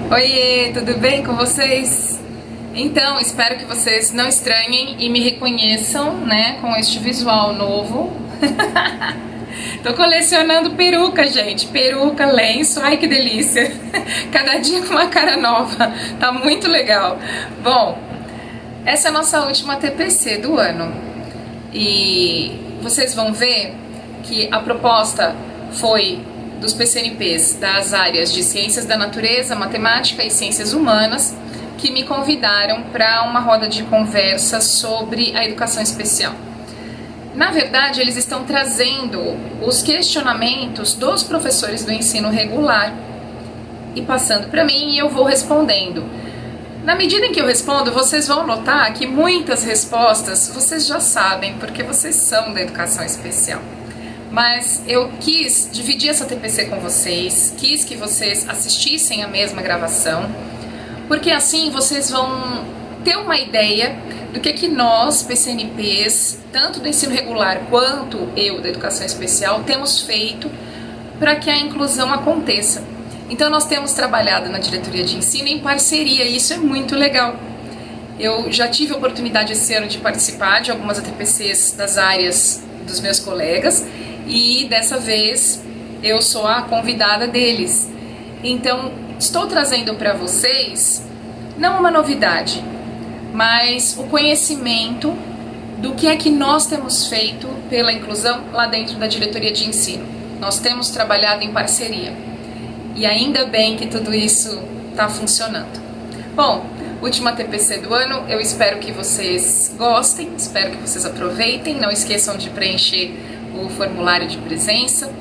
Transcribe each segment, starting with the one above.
Oiê, tudo bem com vocês? Então, espero que vocês não estranhem e me reconheçam, né, com este visual novo. Tô colecionando peruca, gente. Peruca, lenço, ai que delícia. Cada dia com uma cara nova. Tá muito legal. Bom, essa é a nossa última TPC do ano. E vocês vão ver que a proposta foi dos PCNPs das áreas de Ciências da Natureza, Matemática e Ciências Humanas, que me convidaram para uma roda de conversa sobre a educação especial. Na verdade, eles estão trazendo os questionamentos dos professores do ensino regular e passando para mim e eu vou respondendo. Na medida em que eu respondo, vocês vão notar que muitas respostas vocês já sabem, porque vocês são da educação especial. Mas eu quis dividir essa TPC com vocês, quis que vocês assistissem a mesma gravação, porque assim vocês vão ter uma ideia do que nós, PCNPs, tanto do ensino regular quanto eu da educação especial, temos feito para que a inclusão aconteça. Então nós temos trabalhado na diretoria de ensino em parceria e isso é muito legal. Eu já tive a oportunidade esse ano de participar de algumas ATPCs das áreas dos meus colegas e dessa vez eu sou a convidada deles. Então estou trazendo para vocês não uma novidade, mas o conhecimento do que é que nós temos feito pela inclusão lá dentro da diretoria de ensino. Nós temos trabalhado em parceria e ainda bem que tudo isso está funcionando. Bom, última TPC do ano, eu espero que vocês gostem, espero que vocês aproveitem, não esqueçam de preencher o formulário de presença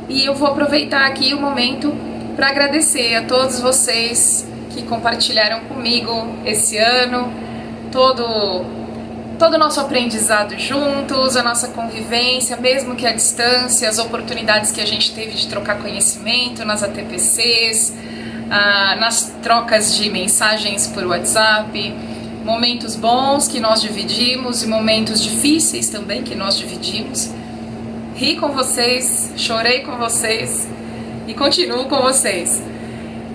e eu vou aproveitar aqui o momento para agradecer a todos vocês que compartilharam comigo esse ano, todo o nosso aprendizado juntos, a nossa convivência, mesmo que à distância, as oportunidades que a gente teve de trocar conhecimento nas ATPCs, nas trocas de mensagens por WhatsApp, momentos bons que nós dividimos e momentos difíceis também que nós dividimos. Ri com vocês, chorei com vocês e continuo com vocês.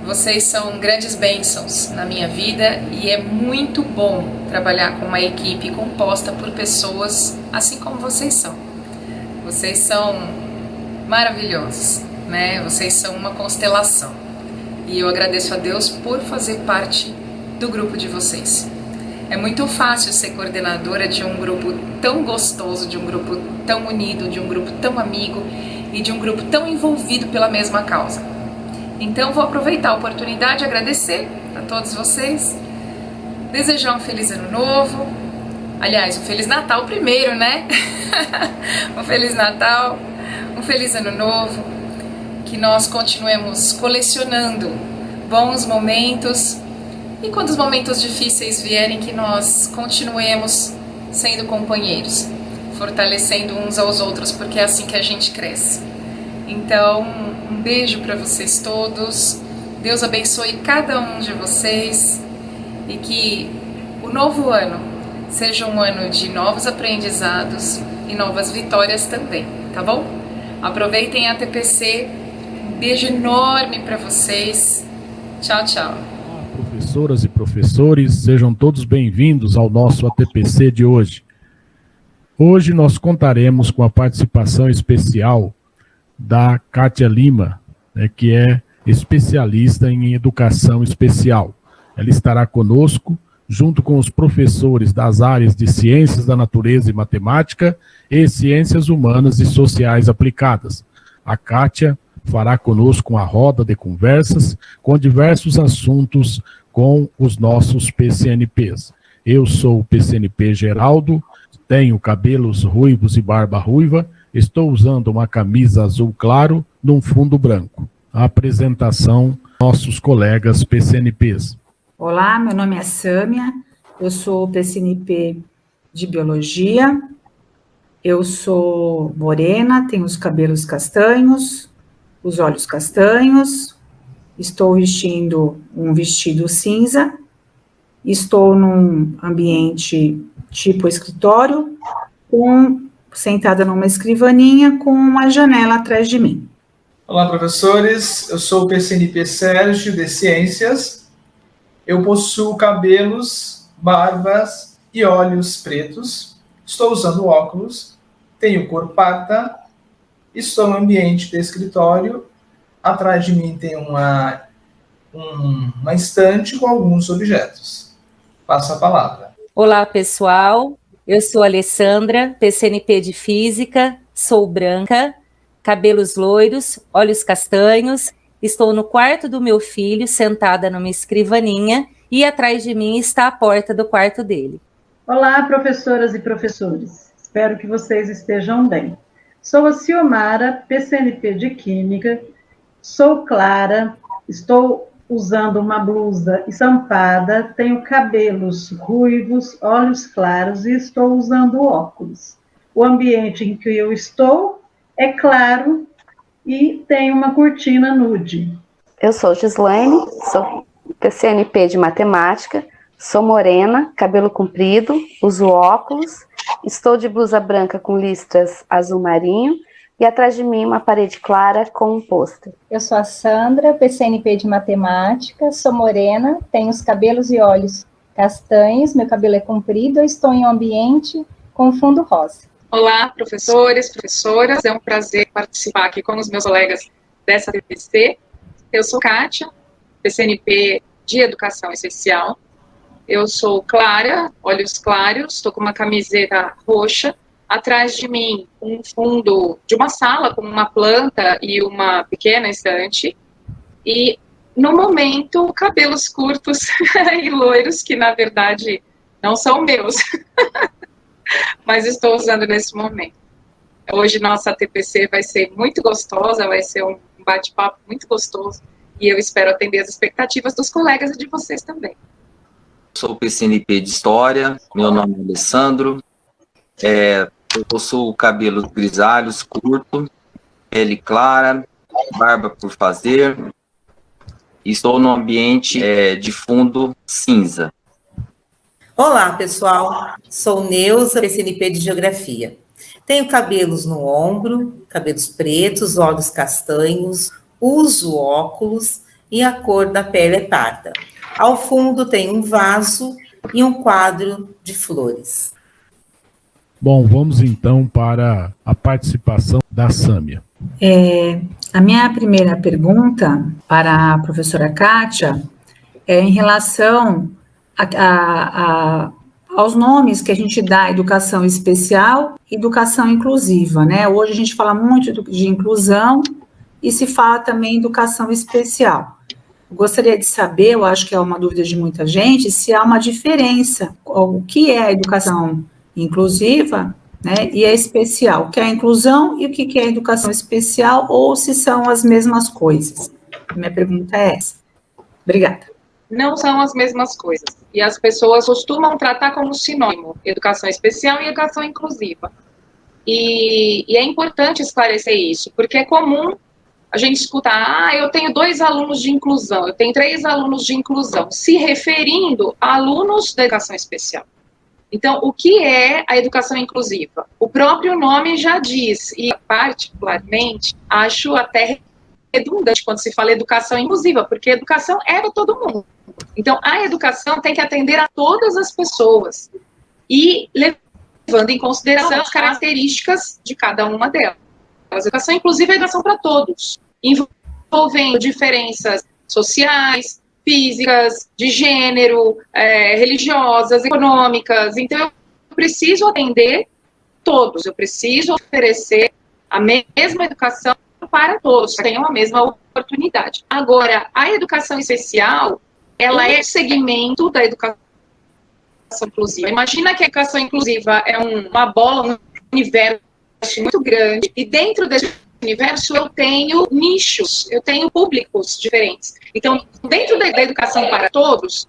Vocês são grandes bênçãos na minha vida e é muito bom trabalhar com uma equipe composta por pessoas assim como vocês são. Vocês são maravilhosos, né? Vocês são uma constelação. E eu agradeço a Deus por fazer parte do grupo de vocês. É muito fácil ser coordenadora de um grupo tão gostoso, de um grupo tão unido, de um grupo tão amigo e de um grupo tão envolvido pela mesma causa. Então vou aproveitar a oportunidade e agradecer a todos vocês, desejar um feliz ano novo, aliás, um feliz Natal primeiro, né? Um feliz Natal, um feliz ano novo, que nós continuemos colecionando bons momentos e quando os momentos difíceis vierem, que nós continuemos sendo companheiros, fortalecendo uns aos outros, porque é assim que a gente cresce. Então, um beijo para vocês todos, Deus abençoe cada um de vocês e que o novo ano seja um ano de novos aprendizados e novas vitórias também, tá bom? Aproveitem a TPC, um beijo enorme para vocês, tchau, tchau. Olá, professoras e professores, sejam todos bem-vindos ao nosso ATPC de hoje. Hoje nós contaremos com a participação especial da Kátia Lima, que é especialista em educação especial. Ela estará conosco, junto com os professores das áreas de Ciências da Natureza e Matemática e Ciências Humanas e Sociais Aplicadas. A Kátia fará conosco uma roda de conversas com diversos assuntos com os nossos PCNPs. Eu sou o PCNP Geraldo, tenho cabelos ruivos e barba ruiva, estou usando uma camisa azul claro num fundo branco. A apresentação, nossos colegas PCNPs. Olá, meu nome é Sâmia, eu sou PCNP de Biologia, eu sou morena, tenho os cabelos castanhos, os olhos castanhos, estou vestindo um vestido cinza, estou num ambiente tipo escritório, sentada numa escrivaninha com uma janela atrás de mim. Olá, professores. Eu sou o PCNP Sérgio, de Ciências. Eu possuo cabelos, barbas e olhos pretos. Estou usando óculos. Tenho cor parda. Estou no ambiente de escritório. Atrás de mim tem uma estante com alguns objetos. Passo a palavra. Olá, pessoal. Eu sou Alessandra, PCNP de Física, sou branca, cabelos loiros, olhos castanhos. Estou no quarto do meu filho, sentada numa escrivaninha, e atrás de mim está a porta do quarto dele. Olá, professoras e professores. Espero que vocês estejam bem. Sou a Ciomara, PCNP de Química. Sou clara, estou usando uma blusa estampada, tenho cabelos ruivos, olhos claros e estou usando óculos. O ambiente em que eu estou é claro e tem uma cortina nude. Eu sou Gislaine, sou PCNP de Matemática, sou morena, cabelo comprido, uso óculos, estou de blusa branca com listras azul marinho e atrás de mim uma parede clara com um pôster. Eu sou a Sandra, PCNP de Matemática, sou morena, tenho os cabelos e olhos castanhos, meu cabelo é comprido, eu estou em um ambiente com fundo rosa. Olá, professores, professoras, é um prazer participar aqui com os meus colegas dessa TPC. Eu sou Kátia, PCNP de Educação Especial. Eu sou clara, olhos claros, estou com uma camiseta roxa. Atrás de mim, um fundo de uma sala com uma planta e uma pequena estante. E, no momento, cabelos curtos e loiros, que, na verdade, não são meus. Mas estou usando nesse momento. Hoje, nossa TPC vai ser muito gostosa, vai ser um bate-papo muito gostoso. E eu espero atender as expectativas dos colegas e de vocês também. Sou o PCNP de História, meu nome é Alessandro. Eu possuo cabelos grisalhos, curto, pele clara, barba por fazer. Estou no ambiente de fundo cinza. Olá, pessoal. Sou Neuza, PCNP de Geografia. Tenho cabelos no ombro, cabelos pretos, olhos castanhos, uso óculos e a cor da pele é parda. Ao fundo tem um vaso e um quadro de flores. Bom, vamos então para a participação da Sâmia. A minha primeira pergunta para a professora Kátia é em relação aos nomes que a gente dá educação especial e educação inclusiva, né? Hoje a gente fala muito de inclusão e se fala também educação especial. Eu gostaria de saber, eu acho que é uma dúvida de muita gente, se há uma diferença, o que é a educação inclusiva, né, e a especial, o que é a inclusão e o que é a educação especial, ou se são as mesmas coisas. Minha pergunta é essa. Obrigada. Não são as mesmas coisas. E as pessoas costumam tratar como sinônimo educação especial e educação inclusiva. E é importante esclarecer isso, porque é comum a gente escutar, eu tenho 2 alunos de inclusão, eu tenho 3 alunos de inclusão, se referindo a alunos da educação especial. Então, o que é a educação inclusiva? O próprio nome já diz, e particularmente acho até redundante quando se fala educação inclusiva, porque educação é para todo mundo. Então, a educação tem que atender a todas as pessoas e levando em consideração as características de cada uma delas. A educação inclusiva é educação para todos, envolvendo diferenças sociais, físicas, de gênero, religiosas, econômicas. Então, eu preciso atender todos, eu preciso oferecer a mesma educação para todos, tenham a mesma oportunidade. Agora, a educação especial, ela é um segmento da educação inclusiva. Imagina que a educação inclusiva é uma bola, um universo muito grande, e dentro desse universo eu tenho nichos, eu tenho públicos diferentes. Então, dentro da educação para todos,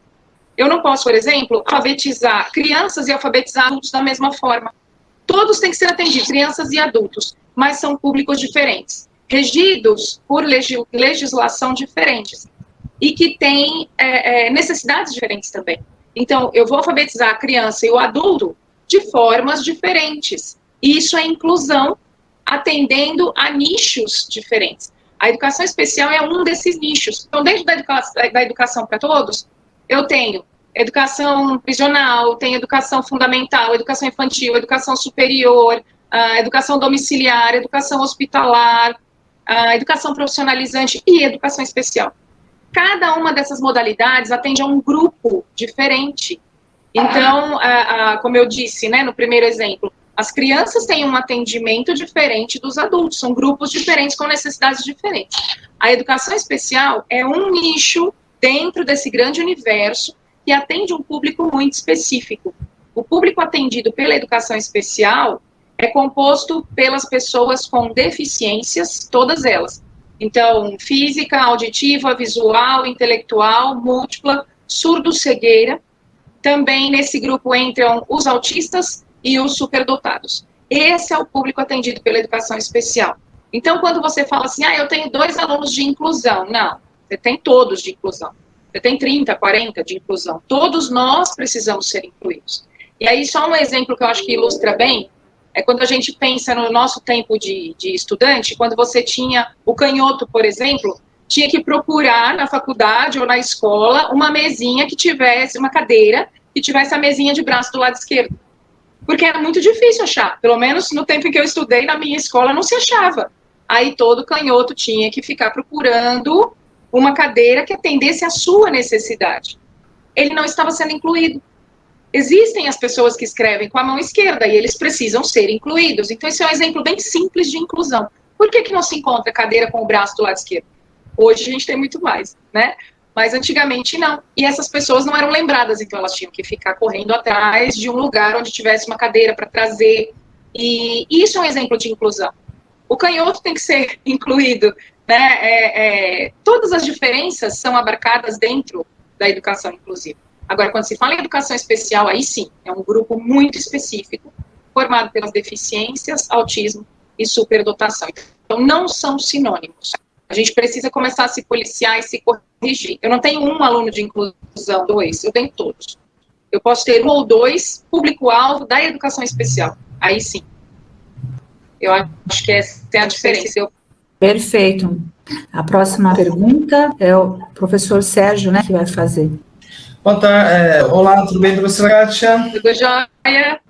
eu não posso, por exemplo, alfabetizar crianças e alfabetizar adultos da mesma forma. Todos têm que ser atendidos, crianças e adultos, mas são públicos diferentes, regidos por legislação diferentes, e que têm necessidades diferentes também. Então, eu vou alfabetizar a criança e o adulto de formas diferentes. E isso é inclusão, atendendo a nichos diferentes. A educação especial é um desses nichos. Então, dentro da educação para todos, eu tenho educação prisional, tenho educação fundamental, educação infantil, educação superior, educação domiciliar, educação hospitalar, educação profissionalizante e educação especial. Cada uma dessas modalidades atende a um grupo diferente. Então, como eu disse, né, no primeiro exemplo, as crianças têm um atendimento diferente dos adultos, são grupos diferentes com necessidades diferentes. A educação especial é um nicho dentro desse grande universo que atende um público muito específico. O público atendido pela educação especial é composto pelas pessoas com deficiências, todas elas. Então, física, auditiva, visual, intelectual, múltipla, surdo-cegueira. Também nesse grupo entram os autistas e os superdotados. Esse é o público atendido pela educação especial. Então, quando você fala assim, eu tenho 2 alunos de inclusão, não, você tem todos de inclusão. Você tem 30, 40 de inclusão. Todos nós precisamos ser incluídos. E aí, só um exemplo que eu acho que ilustra bem, é quando a gente pensa no nosso tempo de estudante, quando você tinha o canhoto, por exemplo, tinha que procurar na faculdade ou na escola uma mesinha que tivesse, uma cadeira, que tivesse a mesinha de braço do lado esquerdo. Porque era muito difícil achar. Pelo menos no tempo em que eu estudei, na minha escola, não se achava. Aí todo canhoto tinha que ficar procurando uma cadeira que atendesse à sua necessidade. Ele não estava sendo incluído. Existem as pessoas que escrevem com a mão esquerda e eles precisam ser incluídos. Então, esse é um exemplo bem simples de inclusão. Por que não se encontra cadeira com o braço do lado esquerdo? Hoje a gente tem muito mais, né? Mas antigamente não. E essas pessoas não eram lembradas, então elas tinham que ficar correndo atrás de um lugar onde tivesse uma cadeira para trazer. E isso é um exemplo de inclusão. O canhoto tem que ser incluído, né? Todas as diferenças são abarcadas dentro da educação inclusiva. Agora, quando se fala em educação especial, aí sim, é um grupo muito específico, formado pelas deficiências, autismo e superdotação. Então, não são sinônimos. A gente precisa começar a se policiar e se corrigir. Eu não tenho um aluno de inclusão, 2, eu tenho todos. Eu posso ter 1 ou 2 público-alvo da educação especial. Aí sim. Eu acho que essa é a diferença. Perfeito. A próxima pergunta é o professor Sérgio, né, que vai fazer. Boa tarde. Olá, tudo bem, professora Kátia? Tudo jóia?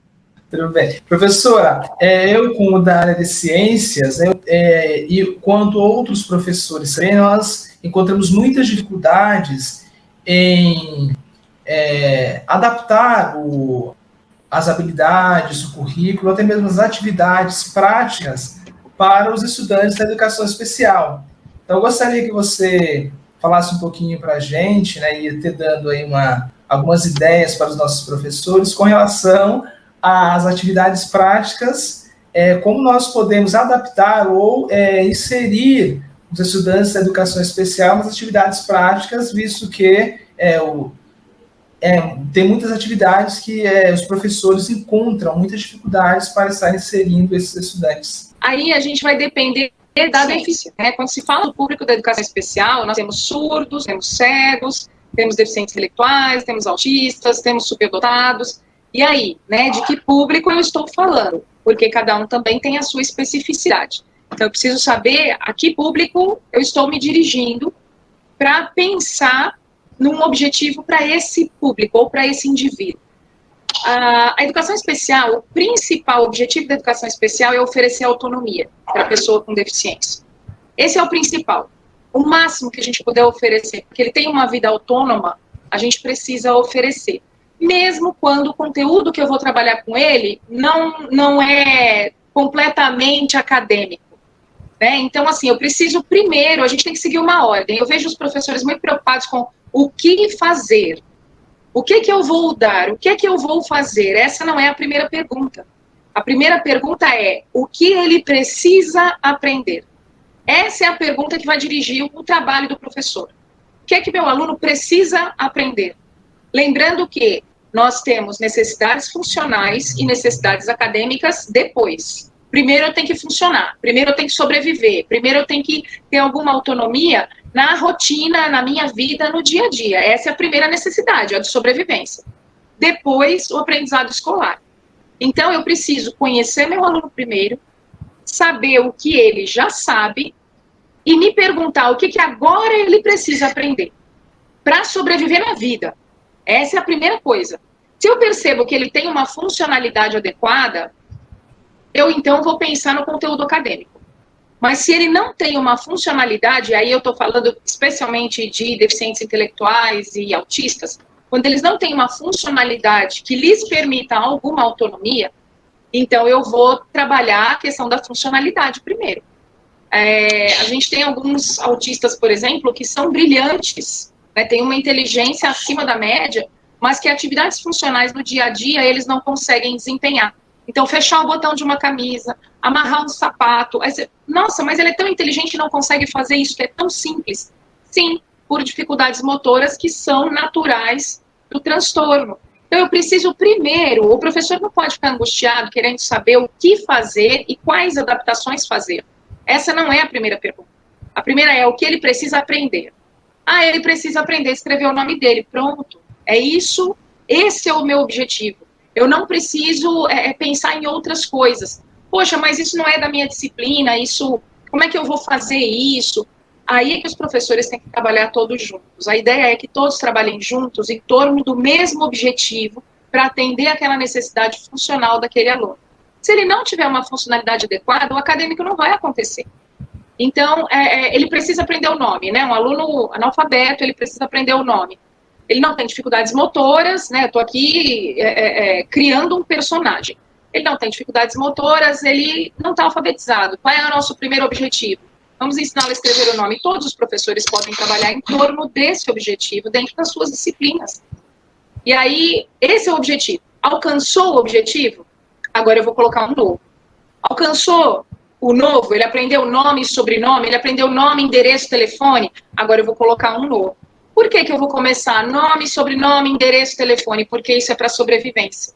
Tudo bem. Professora, eu como da área de ciências, e quanto outros professores também, nós encontramos muitas dificuldades em adaptar as habilidades, o currículo, até mesmo as atividades práticas para os estudantes da educação especial. Então, eu gostaria que você falasse um pouquinho para a gente, né, e ter dando aí algumas ideias para os nossos professores com relação às atividades práticas, como nós podemos adaptar ou inserir os estudantes da educação especial nas atividades práticas, visto que tem muitas atividades que os professores encontram muitas dificuldades para estar inserindo esses estudantes. Aí a gente vai depender da deficiência, né? Quando se fala do público da educação especial, nós temos surdos, temos cegos, temos deficientes intelectuais, temos autistas, temos superdotados. E aí, né, de que público eu estou falando? Porque cada um também tem a sua especificidade. Então, eu preciso saber a que público eu estou me dirigindo para pensar num objetivo para esse público ou para esse indivíduo. A educação especial, o principal objetivo da educação especial é oferecer autonomia para a pessoa com deficiência. Esse é o principal. O máximo que a gente puder oferecer, porque ele tem uma vida autônoma, a gente precisa oferecer. Mesmo quando o conteúdo que eu vou trabalhar com ele não é completamente acadêmico, né? Então, assim, eu preciso primeiro, a gente tem que seguir uma ordem. Eu vejo os professores muito preocupados com o que fazer. O que eu vou dar? O que eu vou fazer? Essa não é a primeira pergunta. A primeira pergunta é, o que ele precisa aprender? Essa é a pergunta que vai dirigir o trabalho do professor. O que meu aluno precisa aprender? Lembrando que nós temos necessidades funcionais e necessidades acadêmicas depois. Primeiro eu tenho que funcionar, primeiro eu tenho que sobreviver, primeiro eu tenho que ter alguma autonomia na rotina, na minha vida, no dia a dia. Essa é a primeira necessidade, a de sobrevivência. Depois, o aprendizado escolar. Então, eu preciso conhecer meu aluno primeiro, saber o que ele já sabe, e me perguntar o que agora ele precisa aprender para sobreviver na vida. Essa é a primeira coisa. Se eu percebo que ele tem uma funcionalidade adequada, eu então vou pensar no conteúdo acadêmico. Mas se ele não tem uma funcionalidade, aí eu estou falando especialmente de deficientes intelectuais e autistas, quando eles não têm uma funcionalidade que lhes permita alguma autonomia, então eu vou trabalhar a questão da funcionalidade primeiro. A gente tem alguns autistas, por exemplo, que são brilhantes, né, tem uma inteligência acima da média, mas que atividades funcionais no dia a dia eles não conseguem desempenhar. Então, fechar o botão de uma camisa, amarrar um sapato. Nossa, mas ele é tão inteligente e não consegue fazer isso, que é tão simples. Sim, por dificuldades motoras que são naturais do transtorno. Então, eu preciso primeiro, o professor não pode ficar angustiado querendo saber o que fazer e quais adaptações fazer. Essa não é a primeira pergunta. A primeira é o que ele precisa aprender. Ah, ele precisa aprender a escrever o nome dele. Pronto. É isso, esse é o meu objetivo. Eu não preciso pensar em outras coisas. Poxa, mas isso não é da minha disciplina, isso, como é que eu vou fazer isso? Aí é que os professores têm que trabalhar todos juntos. A ideia é que todos trabalhem juntos em torno do mesmo objetivo para atender aquela necessidade funcional daquele aluno. Se ele não tiver uma funcionalidade adequada, o acadêmico não vai acontecer. Então, ele precisa aprender o nome, né? Um aluno analfabeto, ele precisa aprender o nome. Ele não tem dificuldades motoras, né? Eu estou aqui criando um personagem. Ele não tem dificuldades motoras, ele não está alfabetizado. Qual é o nosso primeiro objetivo? Vamos ensiná-lo a escrever o nome. Todos os professores podem trabalhar em torno desse objetivo dentro das suas disciplinas. E aí, esse é o objetivo. Alcançou o objetivo? Agora eu vou colocar um novo. Alcançou o novo? Ele aprendeu nome e sobrenome, ele aprendeu nome, endereço, telefone? Agora eu vou colocar um novo. Por que eu vou começar nome, sobrenome, endereço, telefone? Porque isso é para sobrevivência.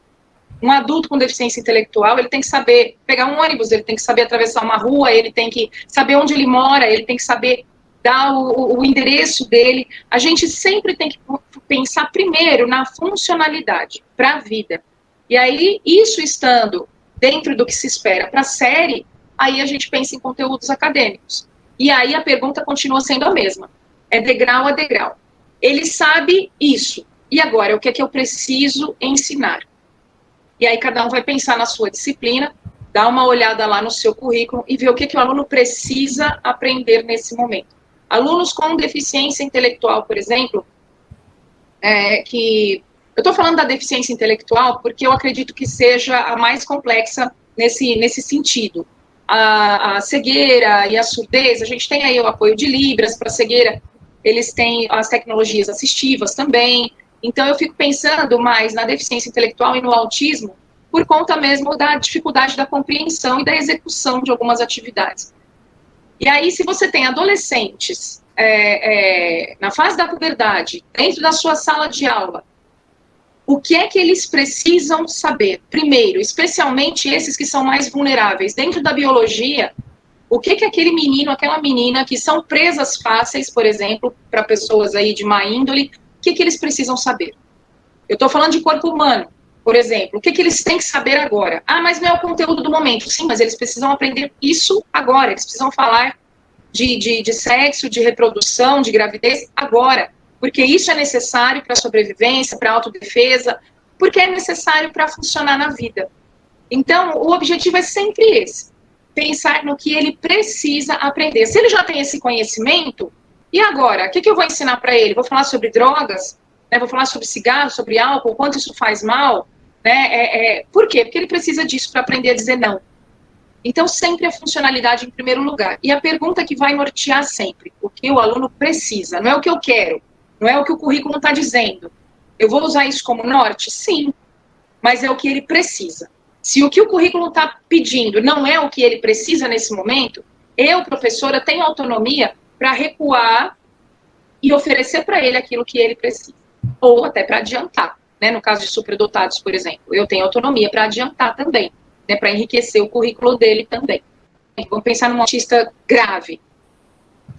Um adulto com deficiência intelectual, ele tem que saber pegar um ônibus, ele tem que saber atravessar uma rua, ele tem que saber onde ele mora, ele tem que saber dar o endereço dele. A gente sempre tem que pensar primeiro na funcionalidade para a vida. E aí, isso estando dentro do que se espera para a série, aí a gente pensa em conteúdos acadêmicos. E aí a pergunta continua sendo a mesma. É degrau a degrau. Ele sabe isso. E agora, o que é que eu preciso ensinar? E aí cada um vai pensar na sua disciplina, dar uma olhada lá no seu currículo e ver o que o aluno precisa aprender nesse momento. Alunos com deficiência intelectual, por exemplo, que... Eu estou falando da deficiência intelectual porque eu acredito que seja a mais complexa nesse sentido. A cegueira e a surdez, a gente tem aí o apoio de Libras para cegueira, eles têm as tecnologias assistivas também. Então, eu fico pensando mais na deficiência intelectual e no autismo por conta mesmo da dificuldade da compreensão e da execução de algumas atividades. E aí, se você tem adolescentes na fase da puberdade, dentro da sua sala de aula, o que é que eles precisam saber? Primeiro, especialmente esses que são mais vulneráveis, dentro da biologia, o que aquele menino, aquela menina, que são presas fáceis, por exemplo, para pessoas aí de má índole, o que eles precisam saber? Eu estou falando de corpo humano, por exemplo. O que eles têm que saber agora? Ah, mas não é o conteúdo do momento. Sim, mas eles precisam aprender isso agora. Eles precisam falar de sexo, de reprodução, de gravidez agora. Porque isso é necessário para a sobrevivência, para a autodefesa, porque é necessário para funcionar na vida. Então, o objetivo é sempre esse. Pensar no que ele precisa aprender. Se ele já tem esse conhecimento... E agora, o que eu vou ensinar para ele? Vou falar sobre drogas, né? Vou falar sobre cigarro, sobre álcool, quanto isso faz mal, né? Por quê? Porque ele precisa disso para aprender a dizer não. Então, sempre a funcionalidade em primeiro lugar. E a pergunta que vai nortear sempre, o que o aluno precisa, não é o que eu quero, não é o que o currículo está dizendo. Eu vou usar isso como norte? Sim, mas é o que ele precisa. Se o que o currículo está pedindo não é o que ele precisa nesse momento, eu, professora, tenho autonomia para recuar e oferecer para ele aquilo que ele precisa. Ou até para adiantar, né? No caso de superdotados, por exemplo, eu tenho autonomia para adiantar também, né? Para enriquecer o currículo dele também. Vamos pensar num autista grave.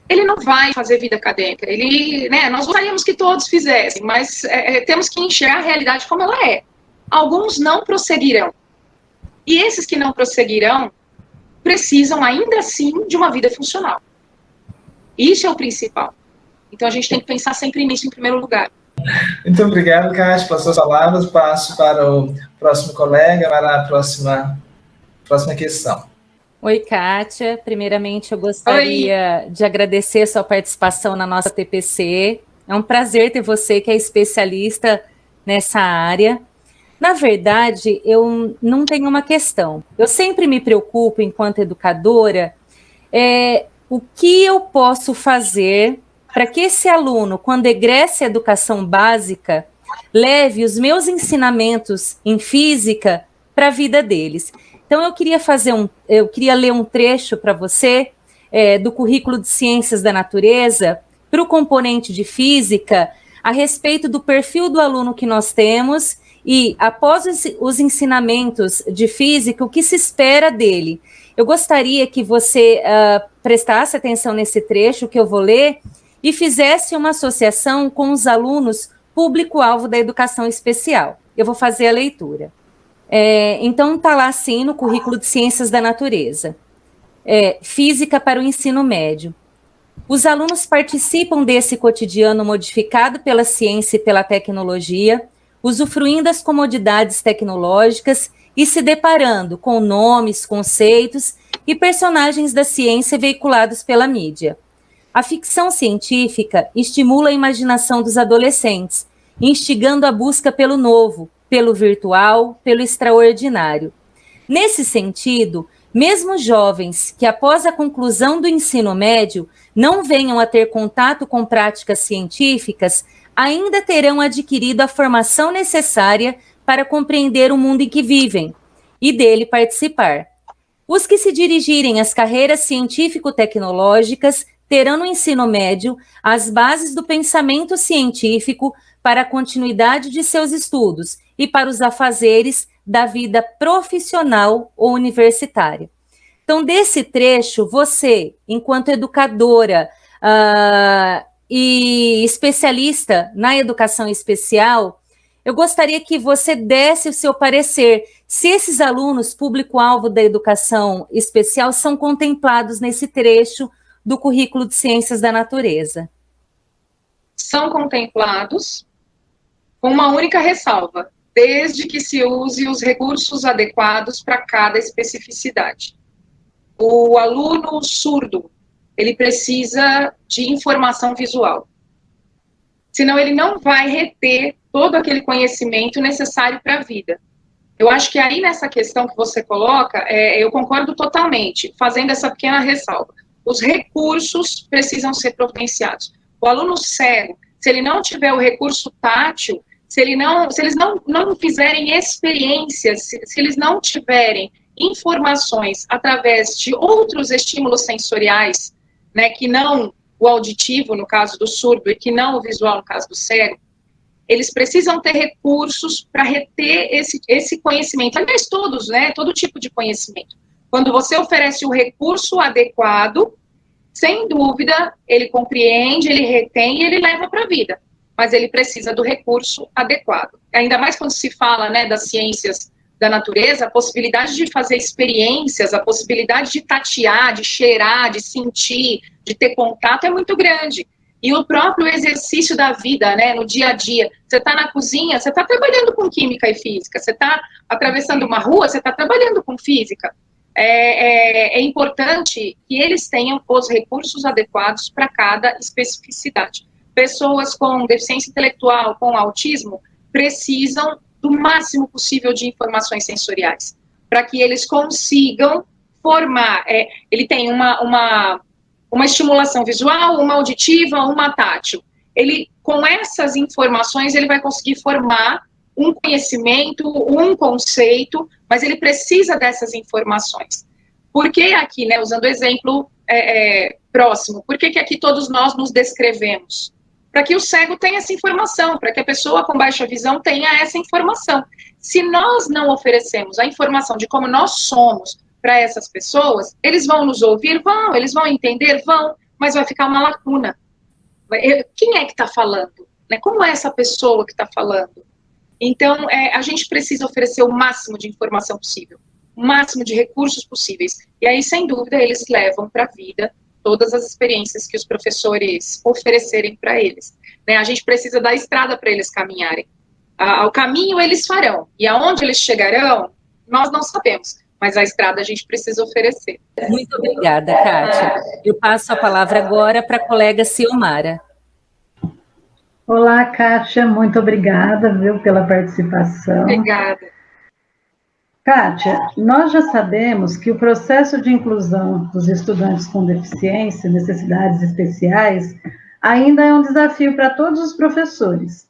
Ele não vai fazer vida acadêmica. Ele, né? Nós gostaríamos que todos fizessem, mas temos que enxergar a realidade como ela é. Alguns não prosseguirão. E esses que não prosseguirão precisam, ainda assim, de uma vida funcional. Isso é o principal. Então, a gente tem que pensar sempre nisso em primeiro lugar. Muito obrigado, Kátia, pelas suas palavras. Passo para o próximo colega, para a próxima questão. Oi, Kátia. Primeiramente, eu gostaria de agradecer a sua participação na nossa TPC. É um prazer ter você, que é especialista nessa área. Na verdade, eu não tenho uma questão. Eu sempre me preocupo, enquanto educadora, o que eu posso fazer para que esse aluno, quando egresse a educação básica, leve os meus ensinamentos em física para a vida deles. Então, eu queria ler um trecho para você do currículo de Ciências da Natureza para o componente de física, a respeito do perfil do aluno que nós temos e, após os ensinamentos de física, o que se espera dele. Eu gostaria que você prestasse atenção nesse trecho que eu vou ler e fizesse uma associação com os alunos público-alvo da educação especial. Eu vou fazer a leitura. Então, está lá assim no currículo de Ciências da Natureza. Física para o ensino médio. Os alunos participam desse cotidiano modificado pela ciência e pela tecnologia, usufruindo das comodidades tecnológicas e se deparando com nomes, conceitos e personagens da ciência veiculados pela mídia. A ficção científica estimula a imaginação dos adolescentes, instigando a busca pelo novo, pelo virtual, pelo extraordinário. Nesse sentido, mesmo jovens que, após a conclusão do ensino médio, não venham a ter contato com práticas científicas, ainda terão adquirido a formação necessária para compreender o mundo em que vivem e dele participar. Os que se dirigirem às carreiras científico-tecnológicas terão no ensino médio as bases do pensamento científico para a continuidade de seus estudos e para os afazeres da vida profissional ou universitária. Então, desse trecho, você, enquanto educadora e especialista na educação especial, eu gostaria que você desse o seu parecer se esses alunos público-alvo da educação especial são contemplados nesse trecho do currículo de Ciências da Natureza. São contemplados com uma única ressalva, desde que se use os recursos adequados para cada especificidade. O aluno surdo, ele precisa de informação visual. Senão ele não vai reter todo aquele conhecimento necessário para a vida. Eu acho que aí nessa questão que você coloca, eu concordo totalmente, fazendo essa pequena ressalva. Os recursos precisam ser providenciados. O aluno cego, se ele não tiver o recurso tátil, se eles não fizerem experiências, se eles não tiverem informações através de outros estímulos sensoriais, né, que não o auditivo, no caso do surdo, e que não o visual, no caso do cego, eles precisam ter recursos para reter esse conhecimento. Aliás, todos, né, todo tipo de conhecimento. Quando você oferece o recurso adequado, sem dúvida, ele compreende, ele retém e ele leva para a vida. Mas ele precisa do recurso adequado. Ainda mais quando se fala, né, das ciências da natureza, a possibilidade de fazer experiências, a possibilidade de tatear, de cheirar, de sentir, de ter contato é muito grande. E o próprio exercício da vida, né, no dia a dia. Você está na cozinha, você está trabalhando com química e física. Você está atravessando uma rua, você está trabalhando com física. É importante que eles tenham os recursos adequados para cada especificidade. Pessoas com deficiência intelectual, com autismo, precisam do máximo possível de informações sensoriais, para que eles consigam formar. Ele tem uma estimulação visual, uma auditiva, uma tátil. Ele, com essas informações, ele vai conseguir formar um conhecimento, um conceito, mas ele precisa dessas informações. Por que aqui, né, usando o exemplo próximo, por que aqui todos nós nos descrevemos? Para que o cego tenha essa informação, para que a pessoa com baixa visão tenha essa informação. Se nós não oferecemos a informação de como nós somos para essas pessoas, eles vão nos ouvir? Vão. Eles vão entender? Vão. Mas vai ficar uma lacuna. Quem é que está falando? Como é essa pessoa que está falando? Então, a gente precisa oferecer o máximo de informação possível, o máximo de recursos possíveis. E aí, sem dúvida, eles levam para a vida todas as experiências que os professores oferecerem para eles. Né? A gente precisa dar estrada para eles caminharem. Ao caminho eles farão, e aonde eles chegarão, nós não sabemos, mas a estrada a gente precisa oferecer. Muito obrigada, Kátia. Eu passo a palavra agora para a colega Ciomara. Olá, Kátia, muito obrigada, viu, pela participação. Obrigada. Kátia, nós já sabemos que o processo de inclusão dos estudantes com deficiência, necessidades especiais, ainda é um desafio para todos os professores.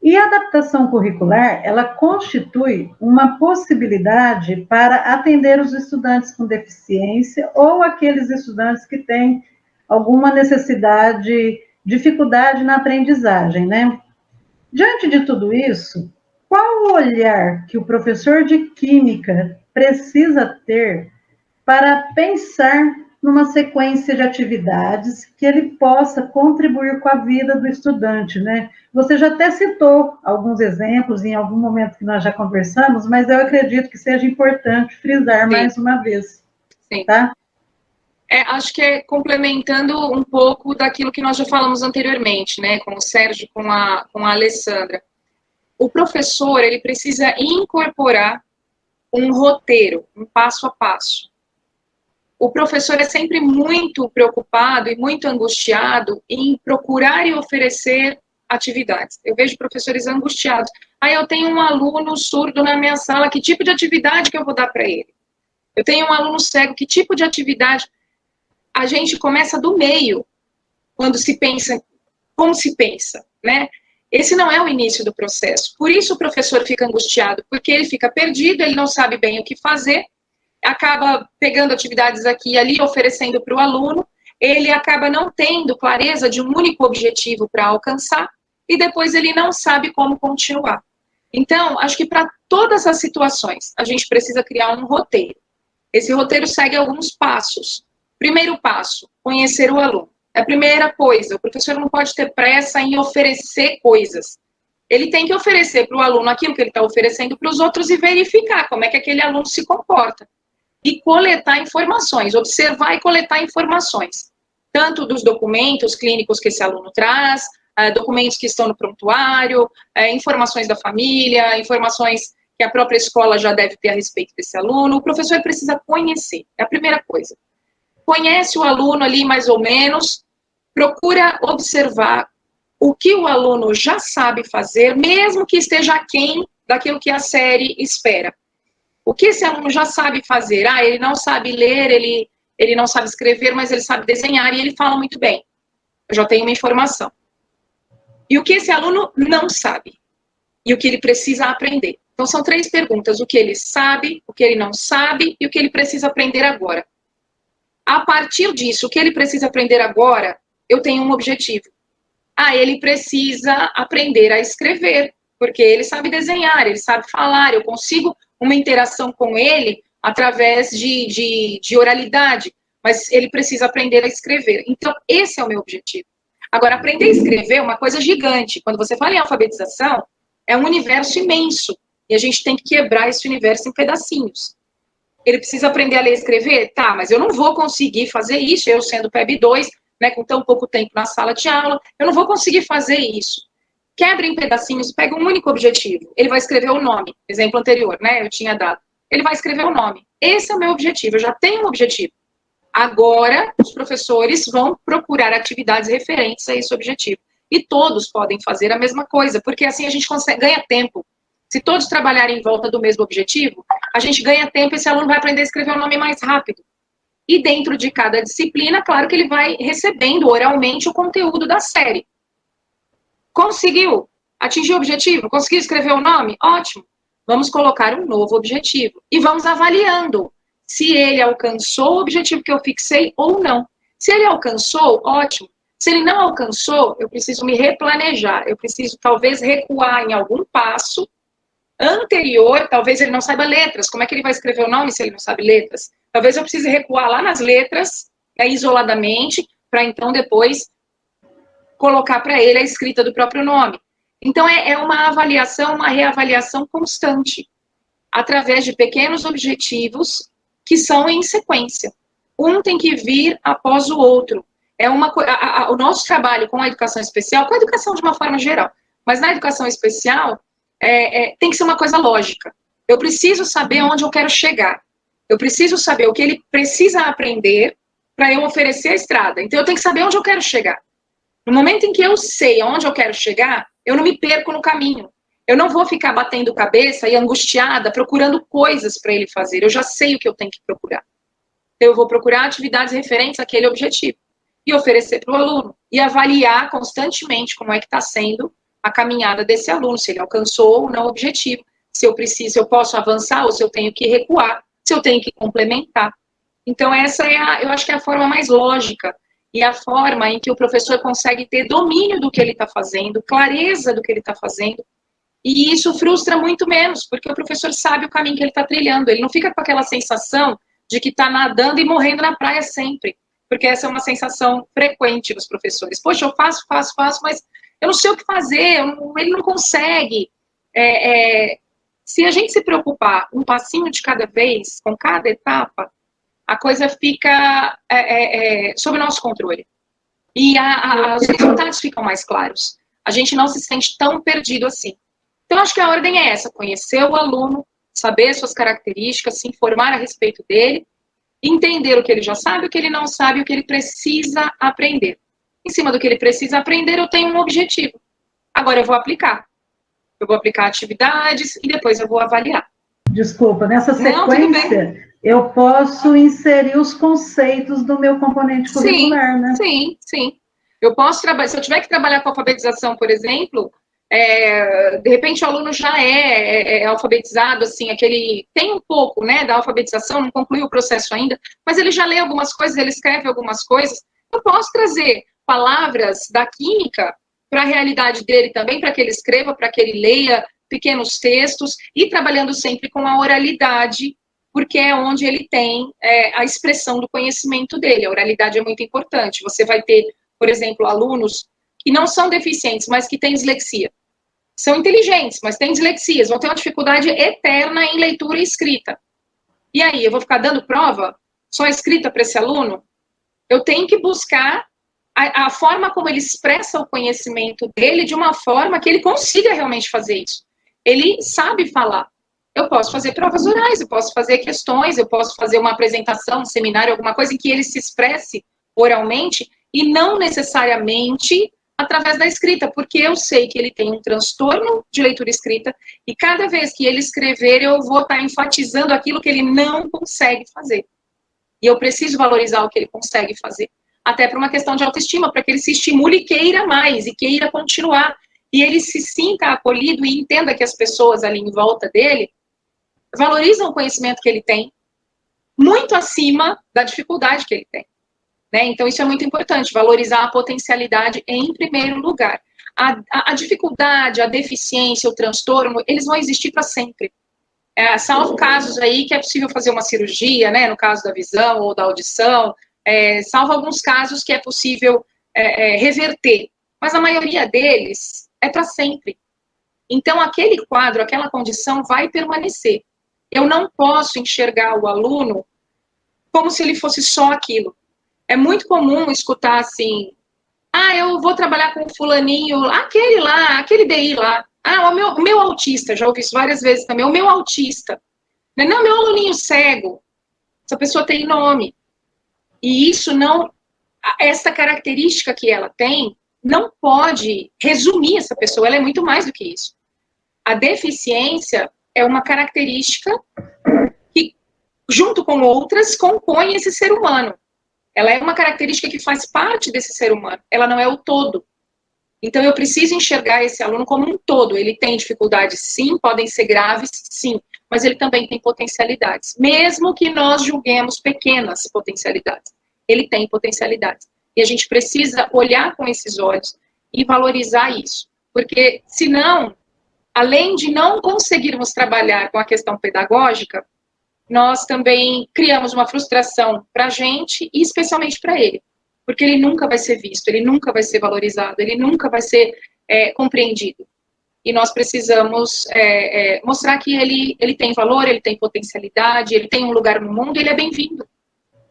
E a adaptação curricular, ela constitui uma possibilidade para atender os estudantes com deficiência ou aqueles estudantes que têm alguma necessidade, dificuldade na aprendizagem, né? Diante de tudo isso, qual o olhar que o professor de Química precisa ter para pensar numa sequência de atividades que ele possa contribuir com a vida do estudante, né? Você já até citou alguns exemplos em algum momento que nós já conversamos, mas eu acredito que seja importante frisar mais uma vez. Sim. Tá? Acho que é complementando um pouco daquilo que nós já falamos anteriormente, né? Com o Sérgio, com a Alessandra. O professor, ele precisa incorporar um roteiro, um passo a passo. O professor é sempre muito preocupado e muito angustiado em procurar e oferecer atividades. Eu vejo professores angustiados. Eu tenho um aluno surdo na minha sala, que tipo de atividade que eu vou dar para ele? Eu tenho um aluno cego, que tipo de atividade? A gente começa do meio, quando se pensa, como se pensa, né? Esse não é o início do processo. Por isso o professor fica angustiado, porque ele fica perdido, ele não sabe bem o que fazer, acaba pegando atividades aqui e ali, oferecendo para o aluno, ele acaba não tendo clareza de um único objetivo para alcançar, e depois ele não sabe como continuar. Então, acho que para todas as situações, a gente precisa criar um roteiro. Esse roteiro segue alguns passos. Primeiro passo, conhecer o aluno. É a primeira coisa, o professor não pode ter pressa em oferecer coisas. Ele tem que oferecer para o aluno aquilo que ele está oferecendo para os outros e verificar como é que aquele aluno se comporta. E coletar informações, observar e coletar informações. Tanto dos documentos clínicos que esse aluno traz, documentos que estão no prontuário, informações da família, informações que a própria escola já deve ter a respeito desse aluno. O professor precisa conhecer, é a primeira coisa. Conhece o aluno ali mais ou menos, procura observar o que o aluno já sabe fazer, mesmo que esteja aquém daquilo que a série espera. O que esse aluno já sabe fazer? Ele não sabe ler, ele não sabe escrever, mas ele sabe desenhar e ele fala muito bem. Eu já tenho uma informação. E o que esse aluno não sabe? E o que ele precisa aprender? Então, são 3 perguntas. O que ele sabe, o que ele não sabe e o que ele precisa aprender agora. A partir disso, o que ele precisa aprender agora, eu tenho um objetivo. Ele precisa aprender a escrever, porque ele sabe desenhar, ele sabe falar, eu consigo uma interação com ele através de oralidade, mas ele precisa aprender a escrever. Então, esse é o meu objetivo. Agora, aprender a escrever é uma coisa gigante. Quando você fala em alfabetização, é um universo imenso, e a gente tem que quebrar esse universo em pedacinhos. Ele precisa aprender a ler e escrever? Tá, mas eu não vou conseguir fazer isso, eu sendo PEB 2, né, com tão pouco tempo na sala de aula, eu não vou conseguir fazer isso. Quebra em pedacinhos, pega um único objetivo. Ele vai escrever o nome, exemplo anterior, né, eu tinha dado. Ele vai escrever o nome. Esse é o meu objetivo, eu já tenho um objetivo. Agora, os professores vão procurar atividades referentes a esse objetivo. E todos podem fazer a mesma coisa, porque assim a gente ganha tempo. Se todos trabalharem em volta do mesmo objetivo, a gente ganha tempo e esse aluno vai aprender a escrever o nome mais rápido. E dentro de cada disciplina, claro que ele vai recebendo oralmente o conteúdo da série. Conseguiu? Atingiu o objetivo? Conseguiu escrever o nome? Ótimo. Vamos colocar um novo objetivo. E vamos avaliando se ele alcançou o objetivo que eu fixei ou não. Se ele alcançou, ótimo. Se ele não alcançou, eu preciso me replanejar. Eu preciso, talvez, recuar em algum passo anterior. Talvez ele não saiba letras. Como é que ele vai escrever o nome se ele não sabe letras? Talvez eu precise recuar lá nas letras, isoladamente, para então depois colocar para ele a escrita do próprio nome. Então, é uma avaliação, uma reavaliação constante, através de pequenos objetivos que são em sequência. um tem que vir após o outro. O nosso trabalho com a educação especial, com a educação de uma forma geral, mas na educação especial, tem que ser uma coisa lógica. Eu preciso saber onde eu quero chegar. Eu preciso saber o que ele precisa aprender para eu oferecer a estrada. Então, eu tenho que saber onde eu quero chegar. No momento em que eu sei onde eu quero chegar, eu não me perco no caminho. Eu não vou ficar batendo cabeça e angustiada procurando coisas para ele fazer. Eu já sei o que eu tenho que procurar. Eu vou procurar atividades referentes àquele objetivo e oferecer para o aluno e avaliar constantemente como é que está sendo a caminhada desse aluno, se ele alcançou ou não o objetivo, se eu posso avançar ou se eu tenho que recuar, se eu tenho que complementar. Então, essa eu acho que é a forma mais lógica e a forma em que o professor consegue ter domínio do que ele está fazendo, clareza do que ele está fazendo, e isso frustra muito menos, porque o professor sabe o caminho que ele está trilhando, ele não fica com aquela sensação de que está nadando e morrendo na praia sempre, porque essa é uma sensação frequente dos professores. Poxa, eu faço, mas eu não sei o que fazer, ele não consegue. Se a gente se preocupar um passinho de cada vez, com cada etapa, a coisa fica sob nosso controle. E os resultados ficam mais claros. A gente não se sente tão perdido assim. Então, acho que a ordem é essa: conhecer o aluno, saber suas características, se informar a respeito dele, entender o que ele já sabe, o que ele não sabe, o que ele precisa aprender. Em cima do que ele precisa aprender, eu tenho um objetivo. Agora eu vou aplicar. Eu vou aplicar atividades e depois eu vou avaliar. Desculpa, nessa sequência, eu posso inserir os conceitos do meu componente curricular, né? Sim. Eu posso trabalhar, se eu tiver que trabalhar com alfabetização, por exemplo, de repente o aluno já é alfabetizado, assim, tem um pouco, né, da alfabetização, não concluiu o processo ainda, mas ele já lê algumas coisas, ele escreve algumas coisas. Eu posso trazer palavras da química para a realidade dele também, para que ele escreva, para que ele leia pequenos textos, e trabalhando sempre com a oralidade, porque é onde ele tem a expressão do conhecimento dele. A oralidade é muito importante. Você vai ter, por exemplo, alunos que não são deficientes, mas que têm dislexia. São inteligentes, mas têm dislexias, vão ter uma dificuldade eterna em leitura e escrita. E aí, eu vou ficar dando prova só escrita para esse aluno? Eu tenho que buscar a forma como ele expressa o conhecimento dele de uma forma que ele consiga realmente fazer isso. Ele sabe falar. Eu posso fazer provas orais, eu posso fazer questões, eu posso fazer uma apresentação, um seminário, alguma coisa em que ele se expresse oralmente e não necessariamente através da escrita, porque eu sei que ele tem um transtorno de leitura e escrita e cada vez que ele escrever eu vou estar enfatizando aquilo que ele não consegue fazer. E eu preciso valorizar o que ele consegue fazer. Até por uma questão de autoestima, para que ele se estimule e queira mais, e queira continuar. E ele se sinta acolhido e entenda que as pessoas ali em volta dele valorizam o conhecimento que ele tem, muito acima da dificuldade que ele tem. Né? Então, isso é muito importante, valorizar a potencialidade em primeiro lugar. A dificuldade, a deficiência, o transtorno, eles vão existir para sempre. Salvo casos aí que é possível fazer uma cirurgia, né, no caso da visão ou da audição, salvo alguns casos que é possível reverter. Mas a maioria deles é para sempre. Então, aquele quadro, aquela condição vai permanecer. Eu não posso enxergar o aluno como se ele fosse só aquilo. É muito comum escutar assim, eu vou trabalhar com o fulaninho, aquele lá, aquele DI lá. O meu autista, já ouvi isso várias vezes também, o meu autista. Não, meu aluninho cego. Essa pessoa tem nome. E isso não, essa característica que ela tem, não pode resumir essa pessoa, ela é muito mais do que isso. A deficiência é uma característica que, junto com outras, compõe esse ser humano. Ela é uma característica que faz parte desse ser humano, ela não é o todo. Então, eu preciso enxergar esse aluno como um todo. Ele tem dificuldades, sim, podem ser graves, sim, mas ele também tem potencialidades. Mesmo que nós julguemos pequenas potencialidades, ele tem potencialidades. E a gente precisa olhar com esses olhos e valorizar isso. Porque, senão, além de não conseguirmos trabalhar com a questão pedagógica, nós também criamos uma frustração para a gente e especialmente para ele. Porque ele nunca vai ser visto, ele nunca vai ser valorizado, ele nunca vai ser compreendido. E nós precisamos mostrar que ele tem valor, ele tem potencialidade, ele tem um lugar no mundo, ele é bem-vindo.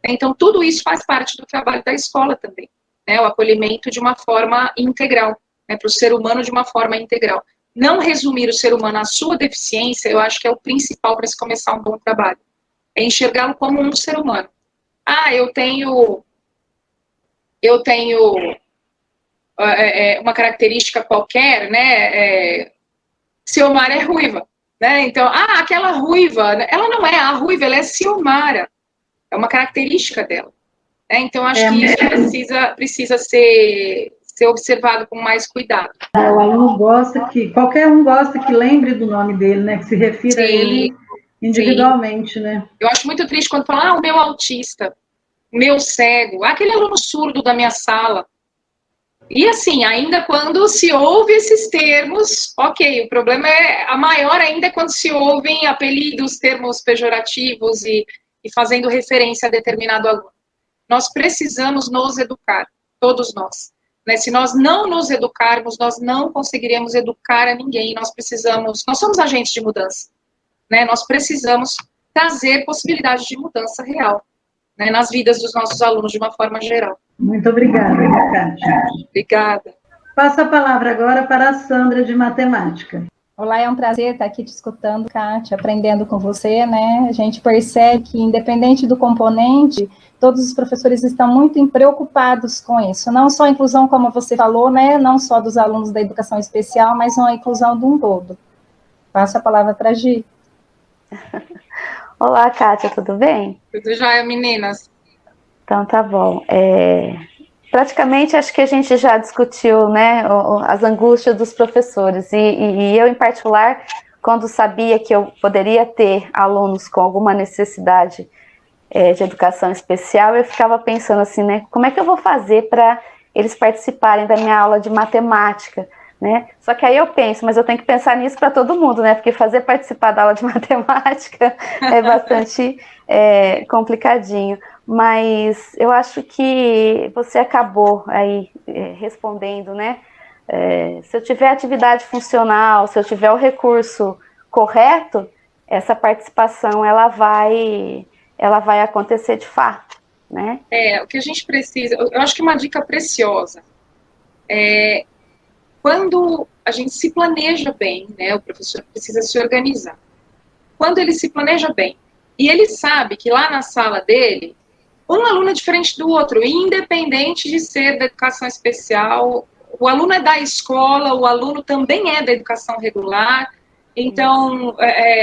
Então, tudo isso faz parte do trabalho da escola também, né? O acolhimento de uma forma integral, né? Para o ser humano de uma forma integral. Não resumir o ser humano à sua deficiência, eu acho que é o principal para se começar um bom trabalho. É enxergá-lo como um ser humano. Ah, eu tenho uma característica qualquer, né? Ciomara é ruiva, né? Então, aquela ruiva, ela não é a ruiva, ela é Ciomara. É uma característica dela. Né? Então, acho que isso precisa ser observado com mais cuidado. O aluno qualquer um gosta que lembre do nome dele, né? Que se refira a ele individualmente, né? Eu acho muito triste quando falam, o meu autista, o meu cego, aquele aluno surdo da minha sala. E assim, ainda quando se ouve esses termos, ok, o problema a maior ainda é quando se ouvem apelidos, termos pejorativos e fazendo referência a determinado aluno. Nós precisamos nos educar, todos nós. Né? Se nós não nos educarmos, nós não conseguiremos educar a ninguém. Nós somos agentes de mudança. Né? Nós precisamos trazer possibilidade de mudança real, né? Nas vidas dos nossos alunos de uma forma geral. Muito obrigada, Kátia. Obrigada. Passo a palavra agora para a Sandra, de matemática. Olá, é um prazer estar aqui te escutando, Kátia, aprendendo com você, né? A gente percebe que, independente do componente, todos os professores estão muito preocupados com isso. Não só a inclusão, como você falou, né? Não só dos alunos da educação especial, mas a inclusão de um todo. Passo a palavra para a Gi. Olá, Kátia, tudo bem? Tudo jóia, meninas? Então, tá bom. Praticamente, acho que a gente já discutiu, né, as angústias dos professores, e eu, em particular, quando sabia que eu poderia ter alunos com alguma necessidade de educação especial, eu ficava pensando assim, né, como é que eu vou fazer para eles participarem da minha aula de matemática, né? Só que aí eu penso, mas eu tenho que pensar nisso para todo mundo, né? Porque fazer participar da aula de matemática é bastante complicadinho. Mas eu acho que você acabou aí respondendo, né? Se eu tiver atividade funcional, se eu tiver o recurso correto, essa participação ela vai acontecer de fato, né? O que a gente precisa, eu acho que uma dica preciosa é quando a gente se planeja bem, né, o professor precisa se organizar. Quando ele se planeja bem, e ele sabe que lá na sala dele, um aluno é diferente do outro, independente de ser da educação especial, o aluno é da escola, o aluno também é da educação regular, então,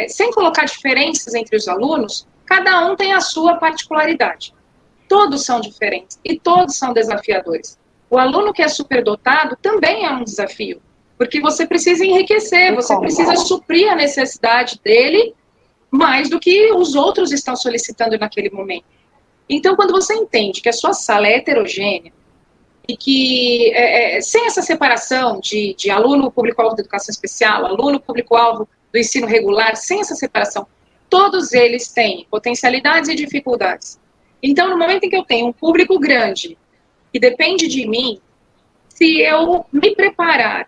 sem colocar diferenças entre os alunos, cada um tem a sua particularidade. Todos são diferentes e todos são desafiadores. O aluno que é superdotado também é um desafio, porque você precisa enriquecer, você precisa suprir a necessidade dele mais do que os outros estão solicitando naquele momento. Então, quando você entende que a sua sala é heterogênea e que, sem essa separação de aluno público-alvo da educação especial, aluno público-alvo do ensino regular, sem essa separação, todos eles têm potencialidades e dificuldades. Então, no momento em que eu tenho um público grande, que depende de mim, se eu me preparar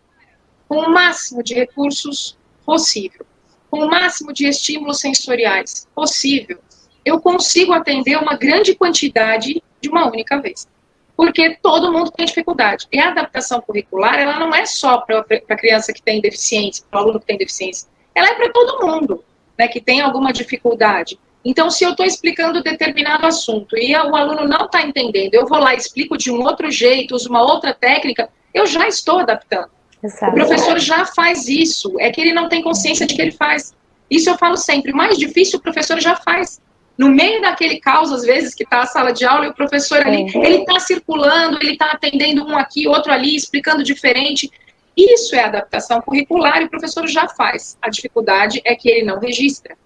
com o máximo de recursos possível, com o máximo de estímulos sensoriais possível, eu consigo atender uma grande quantidade de uma única vez. Porque todo mundo tem dificuldade. E a adaptação curricular, ela não é só para a criança que tem deficiência, para o aluno que tem deficiência. Ela é para todo mundo, né, que tem alguma dificuldade. Então, se eu estou explicando determinado assunto e o aluno não está entendendo, eu vou lá e explico de um outro jeito, uso uma outra técnica, eu já estou adaptando. Exato. O professor já faz isso, é que ele não tem consciência de que ele faz. Isso eu falo sempre, o mais difícil o professor já faz. No meio daquele caos, às vezes, que está a sala de aula e o professor ali, ele está circulando, ele está atendendo um aqui, outro ali, explicando diferente. Isso é adaptação curricular e o professor já faz. A dificuldade é que ele não registra.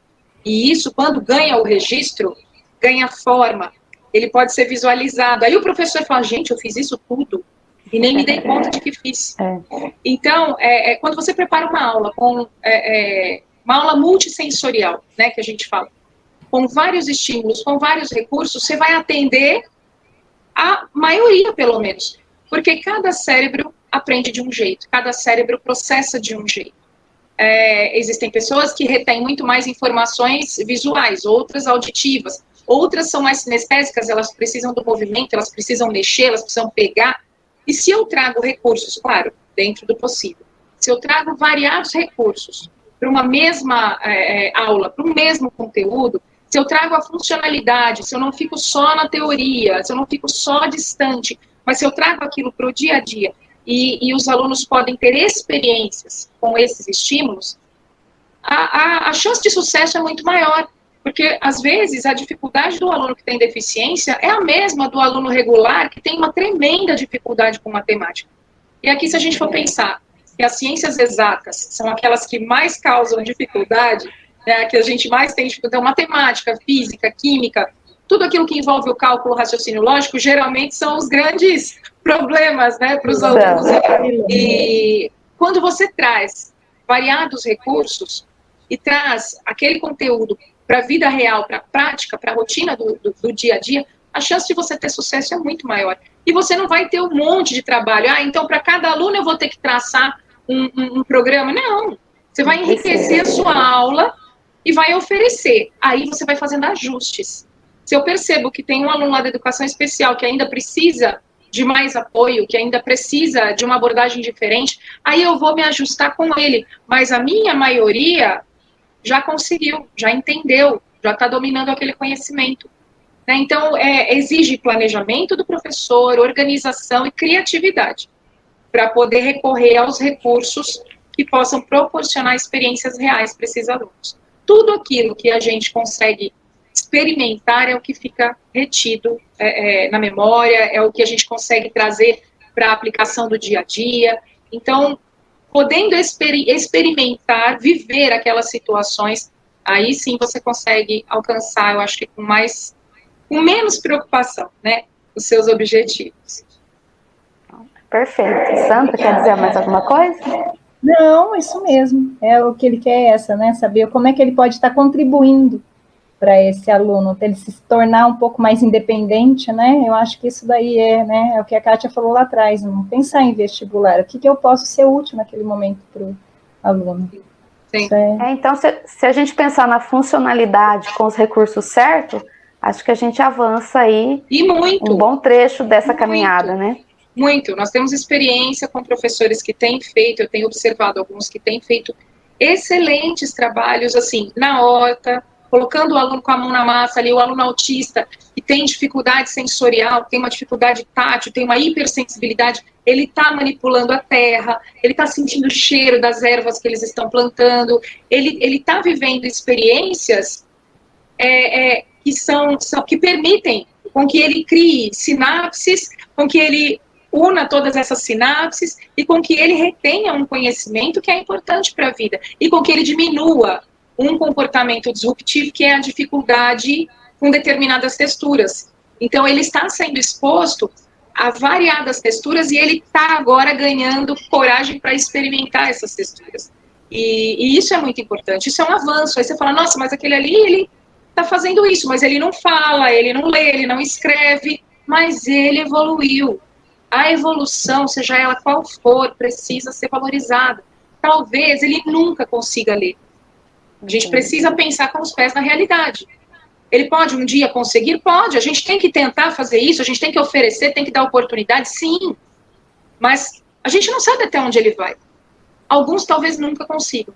E isso, quando ganha o registro, ganha forma, ele pode ser visualizado. Aí o professor fala, gente, eu fiz isso tudo e nem me dei conta de que fiz. Então, quando você prepara uma aula, uma aula multissensorial, né, que a gente fala, com vários estímulos, com vários recursos, você vai atender a maioria, pelo menos. Porque cada cérebro aprende de um jeito, cada cérebro processa de um jeito. Existem pessoas que retêm muito mais informações visuais, outras auditivas, outras são mais sinestésicas, elas precisam do movimento, elas precisam mexer, elas precisam pegar. E se eu trago recursos, claro, dentro do possível, se eu trago variados recursos para uma mesma aula, para um mesmo conteúdo, se eu trago a funcionalidade, se eu não fico só na teoria, se eu não fico só distante, mas se eu trago aquilo para o dia a dia, e os alunos podem ter experiências com esses estímulos, a chance de sucesso é muito maior, porque, às vezes, a dificuldade do aluno que tem deficiência é a mesma do aluno regular que tem uma tremenda dificuldade com matemática. E aqui, se a gente for pensar que as ciências exatas são aquelas que mais causam dificuldade, né, que a gente mais tem dificuldade, matemática, física, química, tudo aquilo que envolve o cálculo, o raciocínio lógico, geralmente são os grandes problemas, né, para os alunos. E quando você traz variados recursos e traz aquele conteúdo para a vida real, para a prática, para a rotina do dia a dia, a chance de você ter sucesso é muito maior. E você não vai ter um monte de trabalho. Então, para cada aluno eu vou ter que traçar um programa. Não. Você vai enriquecer a sua aula e vai oferecer. Aí você vai fazendo ajustes. Se eu percebo que tem um aluno lá da educação especial que ainda precisa de mais apoio, que ainda precisa de uma abordagem diferente, aí eu vou me ajustar com ele. Mas a minha maioria já conseguiu, já entendeu, já está dominando aquele conhecimento. Né? Então, exige planejamento do professor, organização e criatividade para poder recorrer aos recursos que possam proporcionar experiências reais para esses alunos. Tudo aquilo que a gente consegue experimentar é o que fica retido na memória, é o que a gente consegue trazer para a aplicação do dia a dia. Então, podendo experimentar, viver aquelas situações, aí sim você consegue alcançar, eu acho que com menos preocupação, né, os seus objetivos. Perfeito. Sandra, quer dizer mais alguma coisa? Não, isso mesmo. É o que ele quer, né? Saber como é que ele pode estar contribuindo para esse aluno, para ele se tornar um pouco mais independente, né? Eu acho que isso daí né, é o que a Kátia falou lá atrás, não pensar em vestibular, o que eu posso ser útil naquele momento para o aluno. Sim. Então, se a gente pensar na funcionalidade com os recursos certos, acho que a gente avança aí um bom trecho dessa caminhada, né? Muito. Nós temos experiência com professores que têm feito, eu tenho observado alguns que têm feito excelentes trabalhos, assim, na horta, colocando o aluno com a mão na massa ali, o aluno autista, que tem dificuldade sensorial, tem uma dificuldade tátil, tem uma hipersensibilidade, ele está manipulando a terra, ele está sentindo o cheiro das ervas que eles estão plantando, ele está vivendo experiências que permitem com que ele crie sinapses, com que ele una todas essas sinapses e com que ele retenha um conhecimento que é importante para a vida e com que ele diminua um comportamento disruptivo, que é a dificuldade com determinadas texturas. Então, ele está sendo exposto a variadas texturas e ele está agora ganhando coragem para experimentar essas texturas. E isso é muito importante, isso é um avanço. Aí você fala, nossa, mas aquele ali, ele está fazendo isso, mas ele não fala, ele não lê, ele não escreve, mas ele evoluiu. A evolução, seja ela qual for, precisa ser valorizada. Talvez ele nunca consiga ler. A gente precisa pensar com os pés na realidade. Ele pode um dia conseguir? Pode. A gente tem que tentar fazer isso, a gente tem que oferecer, tem que dar oportunidade, sim. Mas a gente não sabe até onde ele vai. Alguns talvez nunca consigam.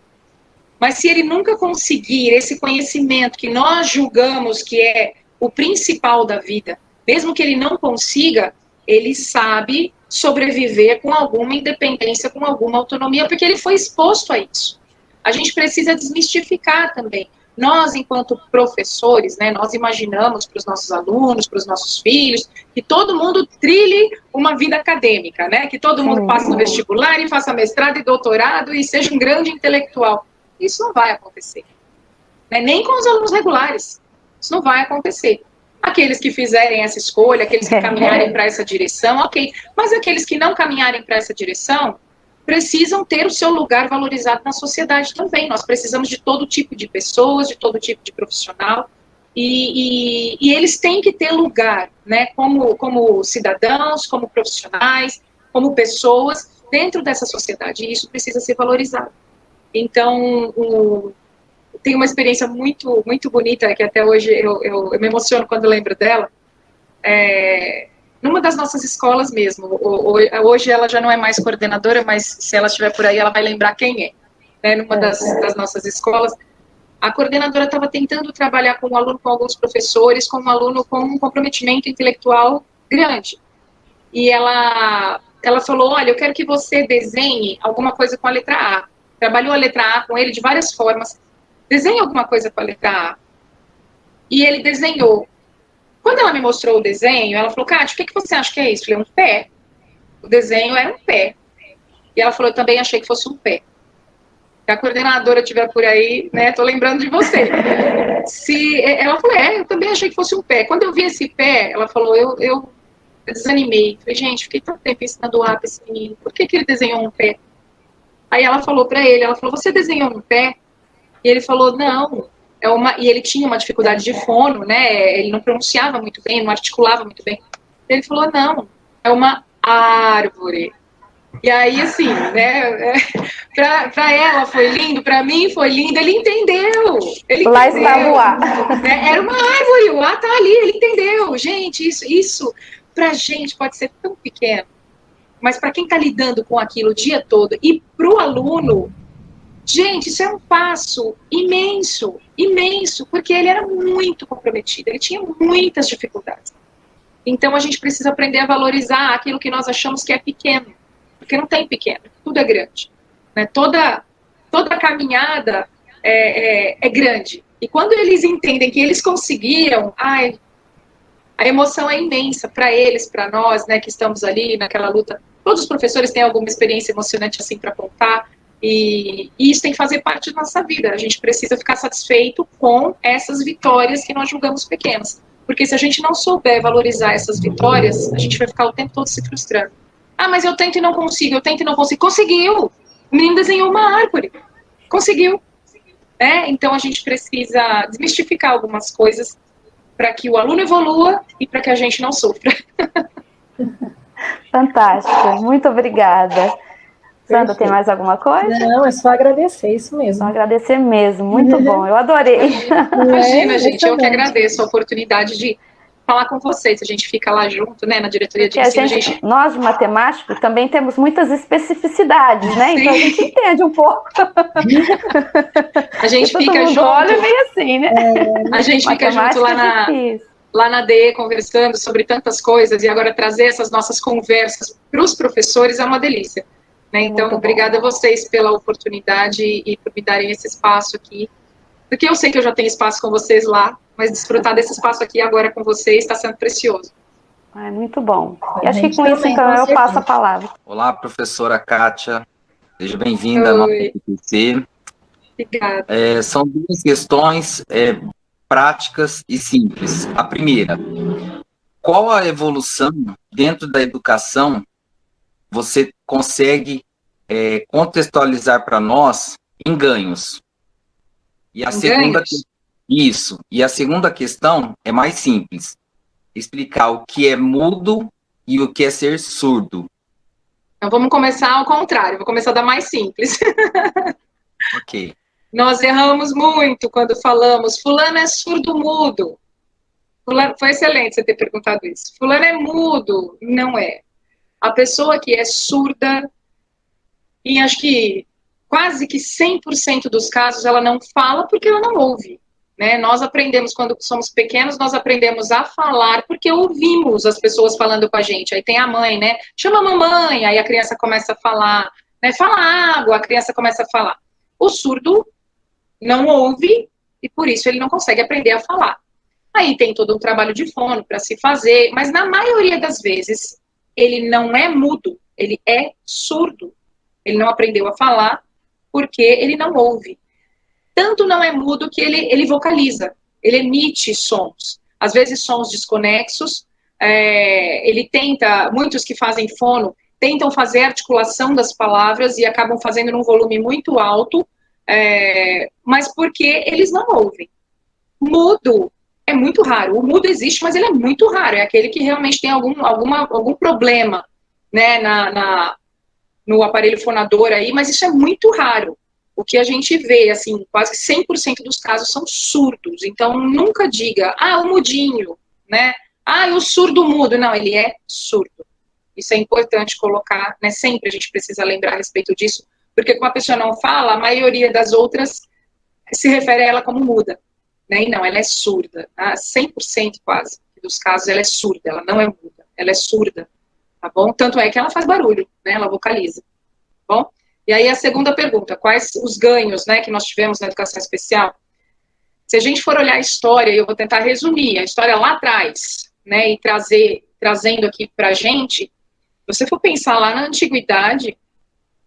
Mas se ele nunca conseguir esse conhecimento que nós julgamos que é o principal da vida, mesmo que ele não consiga, ele sabe sobreviver com alguma independência, com alguma autonomia, porque ele foi exposto a isso. A gente precisa desmistificar também. Nós, enquanto professores, né, nós imaginamos para os nossos alunos, para os nossos filhos, que todo mundo trilhe uma vida acadêmica, né, que todo mundo passe no vestibular e faça mestrado e doutorado e seja um grande intelectual. Isso não vai acontecer. Né, nem com os alunos regulares. Isso não vai acontecer. Aqueles que fizerem essa escolha, aqueles que caminharem para essa direção, ok. Mas aqueles que não caminharem para essa direção, precisam ter o seu lugar valorizado na sociedade também. Nós precisamos de todo tipo de pessoas, de todo tipo de profissional, e eles têm que ter lugar, né, como cidadãos, como profissionais, como pessoas dentro dessa sociedade, e isso precisa ser valorizado. Então, tem uma experiência muito, muito bonita, que até hoje eu me emociono quando lembro dela. Numa das nossas escolas mesmo, hoje ela já não é mais coordenadora, mas se ela estiver por aí, ela vai lembrar quem é. Né? Numa das nossas escolas, a coordenadora estava tentando trabalhar com um aluno, com alguns professores, com um aluno com um comprometimento intelectual grande. E ela falou, olha, eu quero que você desenhe alguma coisa com a letra A. Trabalhou a letra A com ele de várias formas. Desenhe alguma coisa com a letra A. E ele desenhou. Quando ela me mostrou o desenho, ela falou, Kátia, o que você acha que é isso? Eu falei, um pé. O desenho era um pé. E ela falou, eu também achei que fosse um pé. Se a coordenadora estiver por aí, né, tô lembrando de você. Ela falou, eu também achei que fosse um pé. Quando eu vi esse pé, ela falou, eu desanimei. Falei, gente, fiquei tanto tempo ensinando A para esse menino. Por que ele desenhou um pé? Aí ela falou para ele, você desenhou um pé? E ele falou, não. E ele tinha uma dificuldade de fono, né? Ele não pronunciava muito bem, não articulava muito bem. Ele falou, não, é uma árvore. E aí, assim, né? Para ela foi lindo, para mim foi lindo. Ele entendeu. Lá estava o A. Era uma árvore, o A tá ali, ele entendeu. Gente, isso pra gente pode ser tão pequeno, mas para quem está lidando com aquilo o dia todo e para o aluno, gente, isso é um passo imenso, imenso, porque ele era muito comprometido, ele tinha muitas dificuldades. Então a gente precisa aprender a valorizar aquilo que nós achamos que é pequeno, porque não tem pequeno, tudo é grande. Né? Toda caminhada é grande. E quando eles entendem que eles conseguiram, a emoção é imensa para eles, para nós, né, que estamos ali naquela luta. Todos os professores têm alguma experiência emocionante assim para contar, e isso tem que fazer parte da nossa vida. A gente precisa ficar satisfeito com essas vitórias que nós julgamos pequenas. Porque se a gente não souber valorizar essas vitórias, a gente vai ficar o tempo todo se frustrando. Mas eu tento e não consigo, eu tento e não consigo. Conseguiu! O menino desenhou uma árvore. Conseguiu. Então a gente precisa desmistificar algumas coisas para que o aluno evolua e para que a gente não sofra. Fantástico, muito obrigada. Sandra, tem mais alguma coisa? Não, é só agradecer, isso mesmo. Só agradecer mesmo, muito bom, eu adorei. Imagina, gente, eu que agradeço a oportunidade de falar com vocês, a gente fica lá junto, né, na diretoria de ensino. Nós, matemáticos, também temos muitas especificidades, né? Sim. Então a gente entende um pouco. A gente fica junto. Olha meio assim, né? A gente fica junto lá na DE, conversando sobre tantas coisas, e agora trazer essas nossas conversas para os professores é uma delícia. Né? Então, obrigada a vocês pela oportunidade e por me darem esse espaço aqui. Porque eu sei que eu já tenho espaço com vocês lá, mas desfrutar desse espaço aqui agora com vocês está sendo precioso. Muito bom. E acho que com isso, então, eu passo a palavra. Olá, professora Kátia. Seja bem-vinda à nossa TPC. Obrigada. São duas questões práticas e simples. A primeira, qual a evolução dentro da educação você consegue contextualizar para nós em ganhos? E a segunda questão é mais simples. Explicar o que é mudo e o que é ser surdo. Então vamos começar ao contrário, vou começar da mais simples. Ok. Nós erramos muito quando falamos, fulano é surdo-mudo. Foi excelente você ter perguntado isso. Fulano é mudo. Não é. A pessoa que é surda, e acho que quase que 100% dos casos, ela não fala porque ela não ouve. Né? Nós aprendemos, quando somos pequenos, nós aprendemos a falar porque ouvimos as pessoas falando com a gente. Aí tem a mãe, né? Chama a mamãe, aí a criança começa a falar. Né? Fala água, a criança começa a falar. O surdo não ouve e por isso ele não consegue aprender a falar. Aí tem todo um trabalho de fono para se fazer, mas na maioria das vezes ele não é mudo, ele é surdo. Ele não aprendeu a falar porque ele não ouve. Tanto não é mudo que ele vocaliza, ele emite sons. Às vezes sons desconexos, ele tenta, muitos que fazem fono, tentam fazer a articulação das palavras e acabam fazendo num volume muito alto, mas porque eles não ouvem. Mudo é muito raro. O mudo existe, mas ele é muito raro. É aquele que realmente tem algum problema, né, no aparelho fonador aí, mas isso é muito raro. o que a gente vê, assim, quase 100% dos casos são surdos. Então, nunca diga, o mudinho, né? O surdo mudo. Não, ele é surdo. Isso é importante colocar, né? Sempre a gente precisa lembrar a respeito disso, porque quando a pessoa não fala, a maioria das outras se refere a ela como muda, né? E não, ela é surda, tá? 100% quase dos casos ela é surda, ela não é muda, ela é surda, tá bom? Tanto é que ela faz barulho, né? Ela vocaliza, tá bom? E aí a segunda pergunta, quais os ganhos, né, que nós tivemos na educação especial? Se a gente for olhar a história, eu vou tentar resumir a história lá atrás, né, e trazendo aqui pra gente, se você for pensar lá na antiguidade,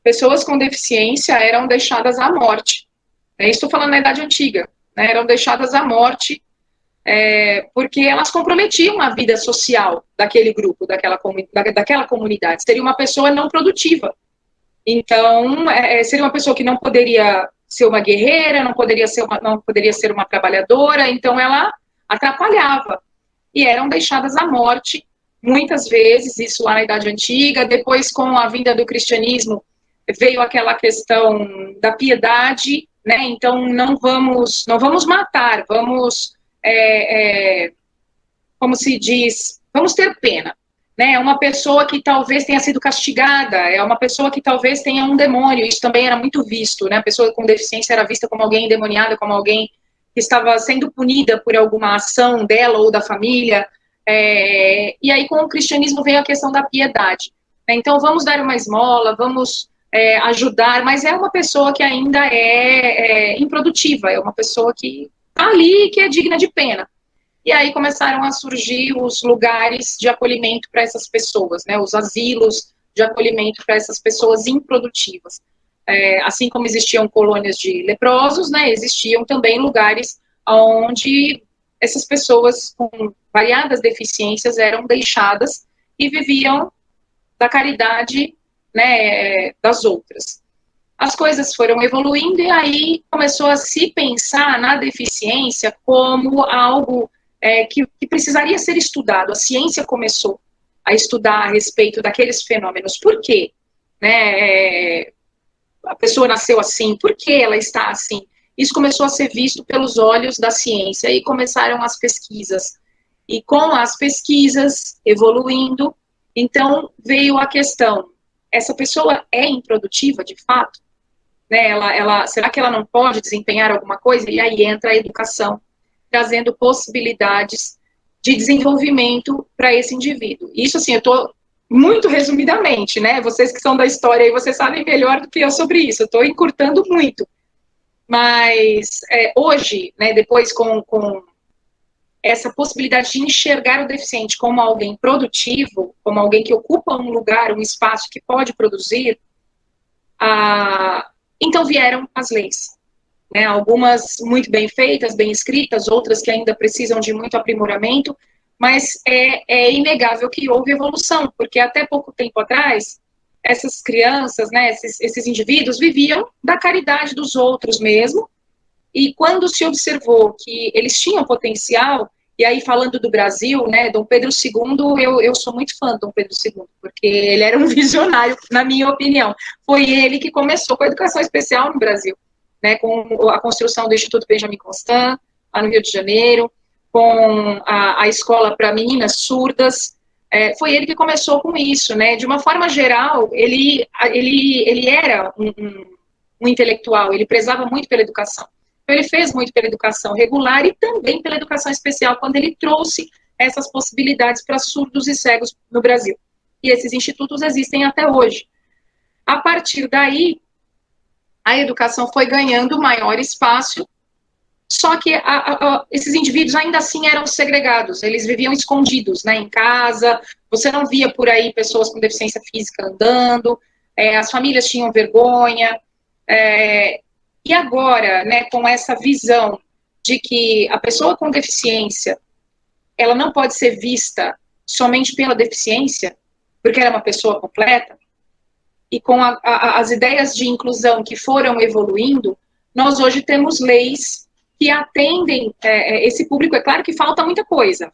pessoas com deficiência eram deixadas à morte. Estou falando na Idade Antiga, né, eram deixadas à morte porque elas comprometiam a vida social daquele grupo, daquela comunidade. Seria uma pessoa não produtiva. Então, seria uma pessoa que não poderia ser uma guerreira, não poderia ser uma trabalhadora, então ela atrapalhava. E eram deixadas à morte, muitas vezes, isso lá na Idade Antiga. Depois, com a vinda do cristianismo, veio aquela questão da piedade, né? Então, não vamos matar, vamos, como se diz, vamos ter pena. Né, uma pessoa que talvez tenha sido castigada, é uma pessoa que talvez tenha um demônio, isso também era muito visto, né, a pessoa com deficiência era vista como alguém endemoniada, como alguém que estava sendo punida por alguma ação dela ou da família, e aí com o cristianismo veio a questão da piedade, né, então vamos dar uma esmola, vamos ajudar, mas é uma pessoa que ainda é improdutiva, é uma pessoa que está ali, que é digna de pena. E aí começaram a surgir os lugares de acolhimento para essas pessoas, né, os asilos de acolhimento para essas pessoas improdutivas. Assim como existiam colônias de leprosos, né, existiam também lugares onde essas pessoas com variadas deficiências eram deixadas e viviam da caridade, né, das outras. As coisas foram evoluindo e aí começou a se pensar na deficiência como algo que precisaria ser estudado. A ciência começou a estudar a respeito daqueles fenômenos. Por quê? Né, a pessoa nasceu assim, por que ela está assim? Isso começou a ser visto pelos olhos da ciência e começaram as pesquisas. E com as pesquisas evoluindo, então veio a questão, essa pessoa é improdutiva de fato? Né, será que ela não pode desempenhar alguma coisa? E aí entra a educação, trazendo possibilidades de desenvolvimento para esse indivíduo. Isso, assim, eu estou muito resumidamente, né? Vocês que são da história aí, vocês sabem melhor do que eu sobre isso. Eu estou encurtando muito. Mas hoje, né, depois com essa possibilidade de enxergar o deficiente como alguém produtivo, como alguém que ocupa um lugar, um espaço que pode produzir, então vieram as leis. Né, algumas muito bem feitas, bem escritas, outras que ainda precisam de muito aprimoramento, mas é inegável que houve evolução, porque até pouco tempo atrás, essas crianças, né, esses indivíduos viviam da caridade dos outros mesmo, e quando se observou que eles tinham potencial, e aí falando do Brasil, né, Dom Pedro II, eu sou muito fã de Dom Pedro II, porque ele era um visionário, na minha opinião. Foi ele que começou com a educação especial no Brasil. Né, com a construção do Instituto Benjamin Constant, lá no Rio de Janeiro, com a escola para meninas surdas, foi ele que começou com isso, né, de uma forma geral, ele era um intelectual, ele prezava muito pela educação, então ele fez muito pela educação regular e também pela educação especial, quando ele trouxe essas possibilidades para surdos e cegos no Brasil, e esses institutos existem até hoje. A partir daí, a educação foi ganhando maior espaço, só que esses indivíduos ainda assim eram segregados, eles viviam escondidos, né, em casa, você não via por aí pessoas com deficiência física andando, as famílias tinham vergonha, e agora, né, com essa visão de que a pessoa com deficiência, ela não pode ser vista somente pela deficiência, porque ela é uma pessoa completa, e com as ideias de inclusão que foram evoluindo, nós hoje temos leis que atendem esse público. É claro que falta muita coisa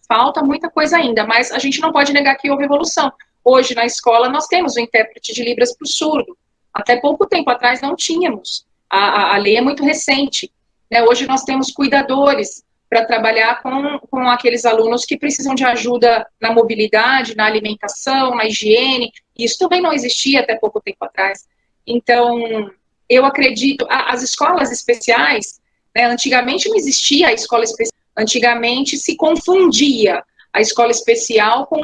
ainda, mas a gente não pode negar que houve evolução. Hoje, na escola, nós temos o intérprete de Libras para o surdo. Até pouco tempo atrás não tínhamos. A lei é muito recente, né? Hoje nós temos cuidadores para trabalhar com aqueles alunos que precisam de ajuda na mobilidade, na alimentação, na higiene. Isso também não existia até pouco tempo atrás. Então, eu acredito, as escolas especiais, né, antigamente não existia a escola especial, antigamente se confundia a escola especial com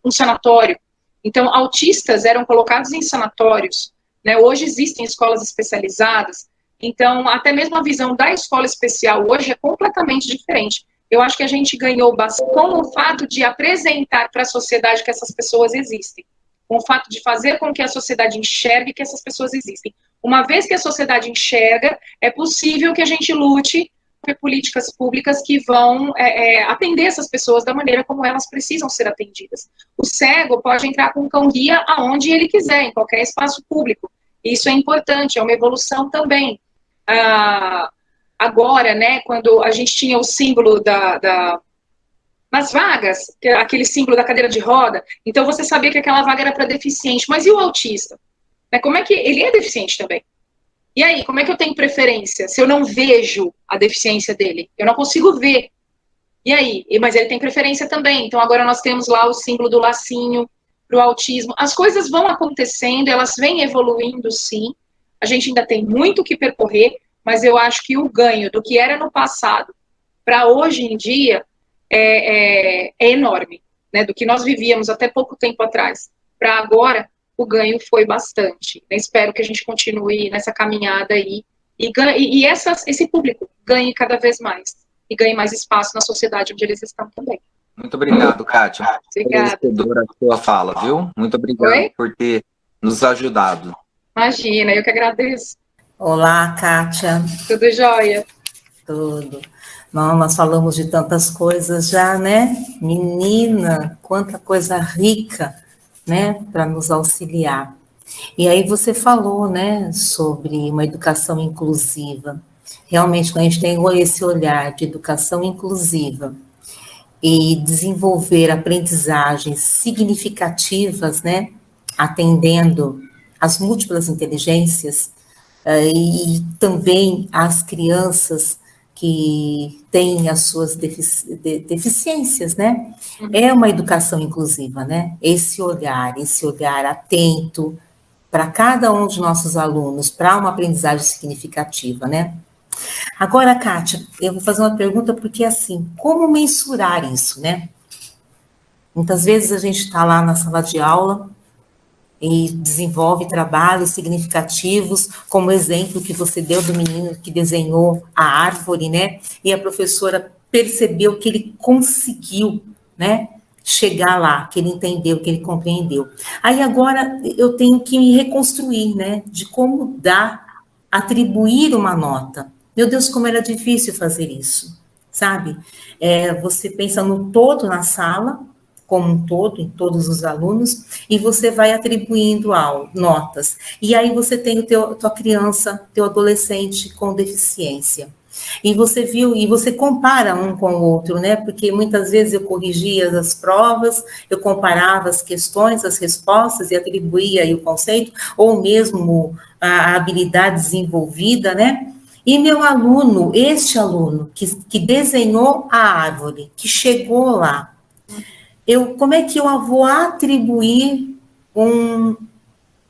um sanatório. Então, autistas eram colocados em sanatórios, né? Hoje existem escolas especializadas. Então, até mesmo a visão da escola especial hoje é completamente diferente. Eu acho que a gente ganhou bastante com o fato de apresentar para a sociedade que essas pessoas existem, com o fato de fazer com que a sociedade enxergue que essas pessoas existem. Uma vez que a sociedade enxerga, é possível que a gente lute por políticas públicas que vão atender essas pessoas da maneira como elas precisam ser atendidas. O cego pode entrar com cão-guia aonde ele quiser, em qualquer espaço público. Isso é importante, é uma evolução também. Agora, né, quando a gente tinha o símbolo nas vagas, aquele símbolo da cadeira de roda, então você sabia que aquela vaga era para deficiente, mas e o autista? Como é que ele é deficiente também? E aí, como é que eu tenho preferência se eu não vejo a deficiência dele? Eu não consigo ver. E aí? Mas ele tem preferência também. Então agora nós temos lá o símbolo do lacinho para o autismo. As coisas vão acontecendo, elas vêm evoluindo, sim. A gente ainda tem muito o que percorrer, mas eu acho que o ganho do que era no passado para hoje em dia é enorme, né? Do que nós vivíamos até pouco tempo atrás para agora, o ganho foi bastante. Eu espero que a gente continue nessa caminhada aí e esse público ganhe cada vez mais e ganhe mais espaço na sociedade onde eles estão também. Muito obrigado, Kátia. Obrigada. A sua fala, viu? Muito obrigado por ter nos ajudado. Imagina, eu que agradeço. Olá, Kátia. Tudo jóia? Tudo. Não, nós falamos de tantas coisas já, né? Menina, quanta coisa rica, né, para nos auxiliar. E aí você falou, né, sobre uma educação inclusiva. Realmente, quando a gente tem esse olhar de educação inclusiva e desenvolver aprendizagens significativas, né, atendendo às múltiplas inteligências e também às crianças que têm as suas deficiências, né? É uma educação inclusiva, né? Esse olhar atento para cada um de nossos alunos, para uma aprendizagem significativa, né? Agora, Kátia, eu vou fazer uma pergunta, porque assim, como mensurar isso, né? Muitas vezes a gente está lá na sala de aula e desenvolve trabalhos significativos, como o exemplo que você deu do menino que desenhou a árvore, né? E a professora percebeu que ele conseguiu, né, chegar lá, que ele entendeu, que ele compreendeu. Aí agora eu tenho que me reconstruir, né, de como atribuir uma nota. Meu Deus, como era difícil fazer isso, sabe? Você pensa no todo na sala, como um todo, em todos os alunos, e você vai atribuindo notas. E aí você tem tua criança, teu adolescente com deficiência. E você viu, e você compara um com o outro, né? Porque muitas vezes eu corrigia as provas, eu comparava as questões, as respostas, e atribuía aí o conceito, ou mesmo a habilidade desenvolvida, né? E meu aluno, este aluno que desenhou a árvore, que chegou lá, como é que eu vou atribuir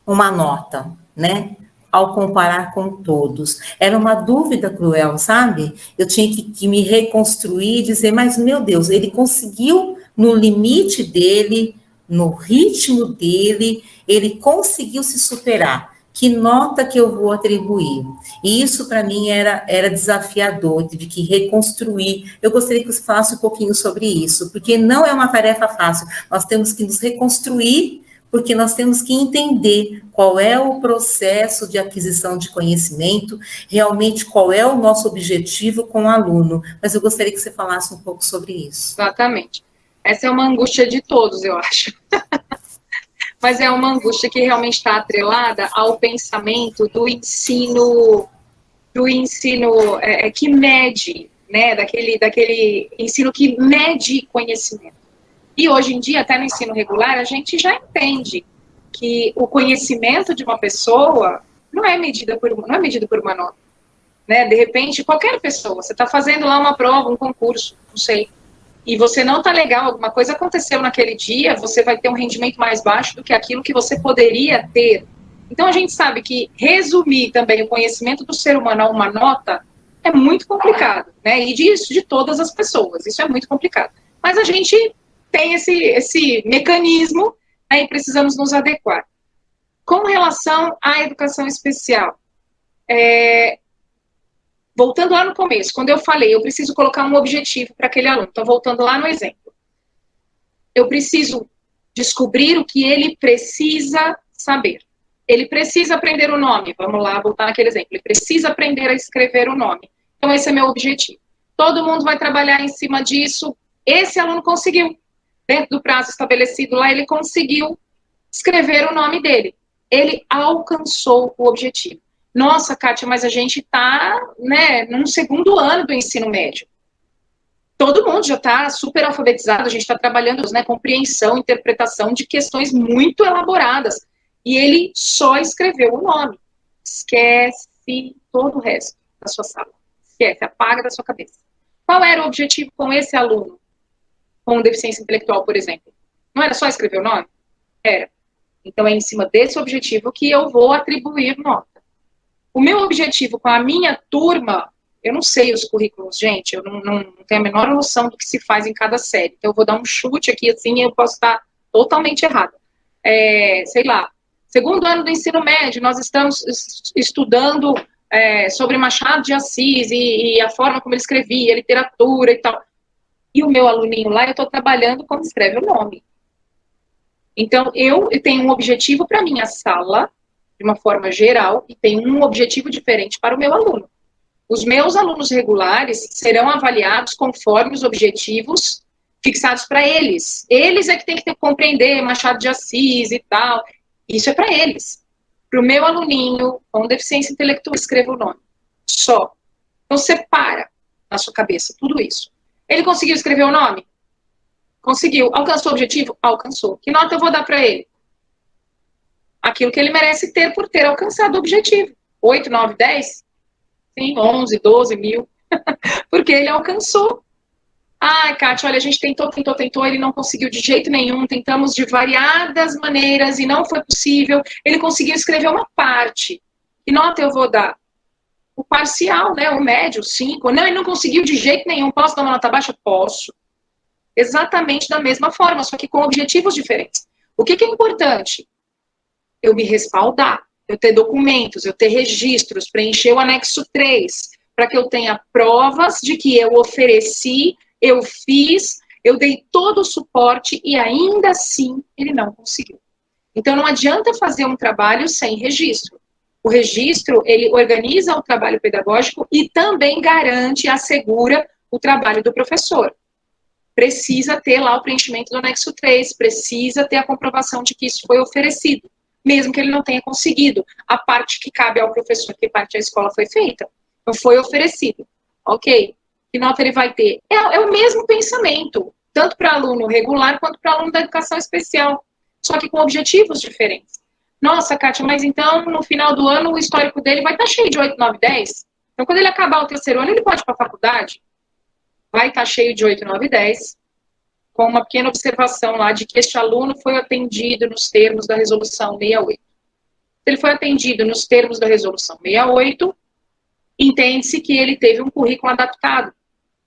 uma nota, né? Ao comparar com todos. Era uma dúvida cruel, sabe? Eu tinha que me reconstruir e dizer, mas, meu Deus, ele conseguiu, no limite dele, no ritmo dele, ele conseguiu se superar. Que nota que eu vou atribuir? E isso, para mim, era desafiador, tive que reconstruir. Eu gostaria que você falasse um pouquinho sobre isso, porque não é uma tarefa fácil. Nós temos que nos reconstruir, porque nós temos que entender qual é o processo de aquisição de conhecimento, realmente qual é o nosso objetivo com o aluno. Mas eu gostaria que você falasse um pouco sobre isso. Exatamente. Essa é uma angústia de todos, eu acho. Mas é uma angústia que realmente está atrelada ao pensamento do ensino que mede, né, daquele ensino que mede conhecimento. E hoje em dia, até no ensino regular, a gente já entende que o conhecimento de uma pessoa não é medido por uma nota. Né? De repente, qualquer pessoa, você está fazendo lá uma prova, um concurso, não sei, e você não está legal, alguma coisa aconteceu naquele dia, você vai ter um rendimento mais baixo do que aquilo que você poderia ter. Então, a gente sabe que resumir também o conhecimento do ser humano a uma nota é muito complicado, né? E disso, de todas as pessoas, isso é muito complicado. Mas a gente tem esse mecanismo, né, e precisamos nos adequar. Com relação à educação especial, voltando lá no começo, quando eu falei, eu preciso colocar um objetivo para aquele aluno. Então, voltando lá no exemplo. Eu preciso descobrir o que ele precisa saber. Ele precisa aprender o nome. Vamos lá, voltar naquele exemplo. Ele precisa aprender a escrever o nome. Então, esse é meu objetivo. Todo mundo vai trabalhar em cima disso. Esse aluno conseguiu. Dentro do prazo estabelecido lá, ele conseguiu escrever o nome dele. Ele alcançou o objetivo. Nossa, Kátia, mas a gente está, né, num segundo ano do ensino médio. Todo mundo já está super alfabetizado, a gente está trabalhando, né, compreensão, interpretação de questões muito elaboradas. E ele só escreveu o nome. Esquece todo o resto da sua sala. Esquece, apaga da sua cabeça. Qual era o objetivo com esse aluno? Com deficiência intelectual, por exemplo. Não era só escrever o nome? Era. Então, é em cima desse objetivo que eu vou atribuir nota. O meu objetivo com a minha turma, eu não sei os currículos, gente, eu não tenho a menor noção do que se faz em cada série. Então, eu vou dar um chute aqui, assim, eu posso estar totalmente errada. Sei lá, segundo ano do ensino médio, nós estamos estudando sobre Machado de Assis e a forma como ele escrevia, literatura e tal. E o meu aluninho lá, eu estou trabalhando como escreve o nome. Então, eu tenho um objetivo para a minha sala, de uma forma geral, e tenho um objetivo diferente para o meu aluno. Os meus alunos regulares serão avaliados conforme os objetivos fixados para eles. Eles é que tem que compreender Machado de Assis e tal. Isso é para eles. Para o meu aluninho com deficiência intelectual, escreva o nome. Só. Então, separa na sua cabeça tudo isso. Ele conseguiu escrever o nome? Conseguiu. Alcançou o objetivo? Alcançou. Que nota eu vou dar para ele? Aquilo que ele merece ter por ter alcançado o objetivo. 8, 9, 10? Sim, 11, 12 mil. Porque ele alcançou. Ai, Kátia, olha, a gente tentou, ele não conseguiu de jeito nenhum, tentamos de variadas maneiras e não foi possível. Ele conseguiu escrever uma parte. Que nota eu vou dar? O parcial, né, o médio, 5. Não, ele não conseguiu de jeito nenhum. Posso dar uma nota baixa? Posso. Exatamente da mesma forma, só que com objetivos diferentes. O que é importante? Eu me respaldar, eu ter documentos, eu ter registros, preencher o anexo 3, para que eu tenha provas de que eu ofereci, eu fiz, eu dei todo o suporte e ainda assim ele não conseguiu. Então não adianta fazer um trabalho sem registro. O registro, ele organiza o trabalho pedagógico e também garante e assegura o trabalho do professor. Precisa ter lá o preenchimento do anexo 3, precisa ter a comprovação de que isso foi oferecido, mesmo que ele não tenha conseguido. A parte que cabe ao professor, que parte da escola foi feita, não foi oferecido. Ok, que nota ele vai ter? É o mesmo pensamento, tanto para aluno regular quanto para aluno da educação especial, só que com objetivos diferentes. Nossa, Kátia, mas então, no final do ano, o histórico dele vai estar cheio de 8, 9, 10? Então, quando ele acabar o terceiro ano, ele pode ir para a faculdade? Vai estar cheio de 8, 9, 10, com uma pequena observação lá de que este aluno foi atendido nos termos da resolução 68. Se ele foi atendido nos termos da resolução 68, entende-se que ele teve um currículo adaptado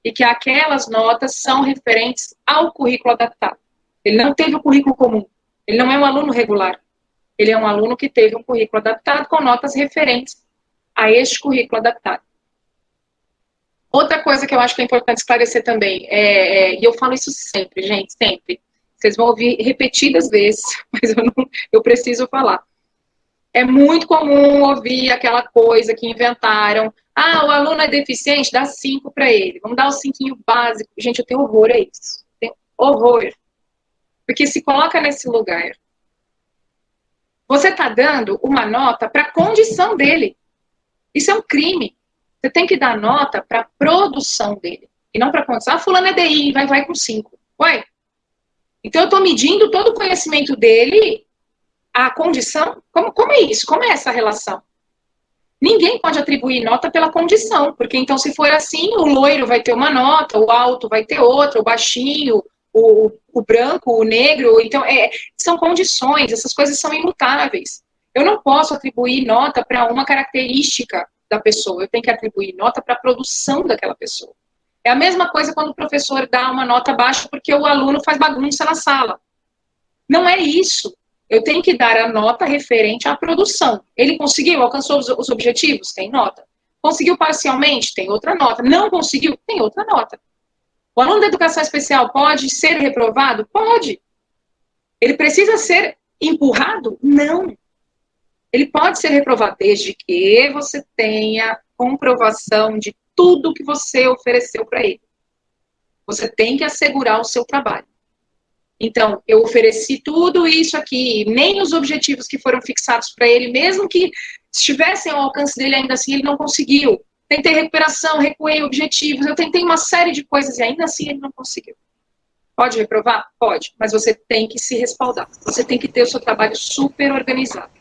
e que aquelas notas são referentes ao currículo adaptado. Ele não teve o currículo comum, ele não é um aluno regular, ele é um aluno que teve um currículo adaptado com notas referentes a este currículo adaptado. Outra coisa que eu acho que é importante esclarecer também, e eu falo isso sempre, gente, sempre. Vocês vão ouvir repetidas vezes, mas eu preciso falar. É muito comum ouvir aquela coisa que inventaram. Ah, o aluno é deficiente, dá 5 para ele. Vamos dar o 5 básico. Gente, eu tenho horror a isso. Tenho horror. Porque se coloca nesse lugar. Você está dando uma nota para a condição dele. Isso é um crime. Você tem que dar nota para a produção dele. E não para a condição. Ah, fulano é DI, vai com 5. Ué? Então eu estou medindo todo o conhecimento dele, a condição. Como é isso? Como é essa relação? Ninguém pode atribuir nota pela condição, porque então, se for assim, o loiro vai ter uma nota, o alto vai ter outra, o baixinho, o branco, o negro. Então, são condições, essas coisas são imutáveis. Eu não posso atribuir nota para uma característica da pessoa, eu tenho que atribuir nota para a produção daquela pessoa. É a mesma coisa quando o professor dá uma nota baixa porque o aluno faz bagunça na sala. Não é isso. Eu tenho que dar a nota referente à produção. Ele conseguiu, alcançou os objetivos? Tem nota. Conseguiu parcialmente? Tem outra nota. Não conseguiu? Tem outra nota. O aluno da educação especial pode ser reprovado? Pode. Ele precisa ser empurrado? Não. Ele pode ser reprovado desde que você tenha comprovação de tudo que você ofereceu para ele. Você tem que assegurar o seu trabalho. Então, eu ofereci tudo isso aqui, nem os objetivos que foram fixados para ele, mesmo que estivessem ao alcance dele, ainda assim ele não conseguiu. Tentei recuperação, recuei objetivos, eu tentei uma série de coisas e ainda assim ele não conseguiu. Pode reprovar? Pode, mas você tem que se respaldar. Você tem que ter o seu trabalho super organizado.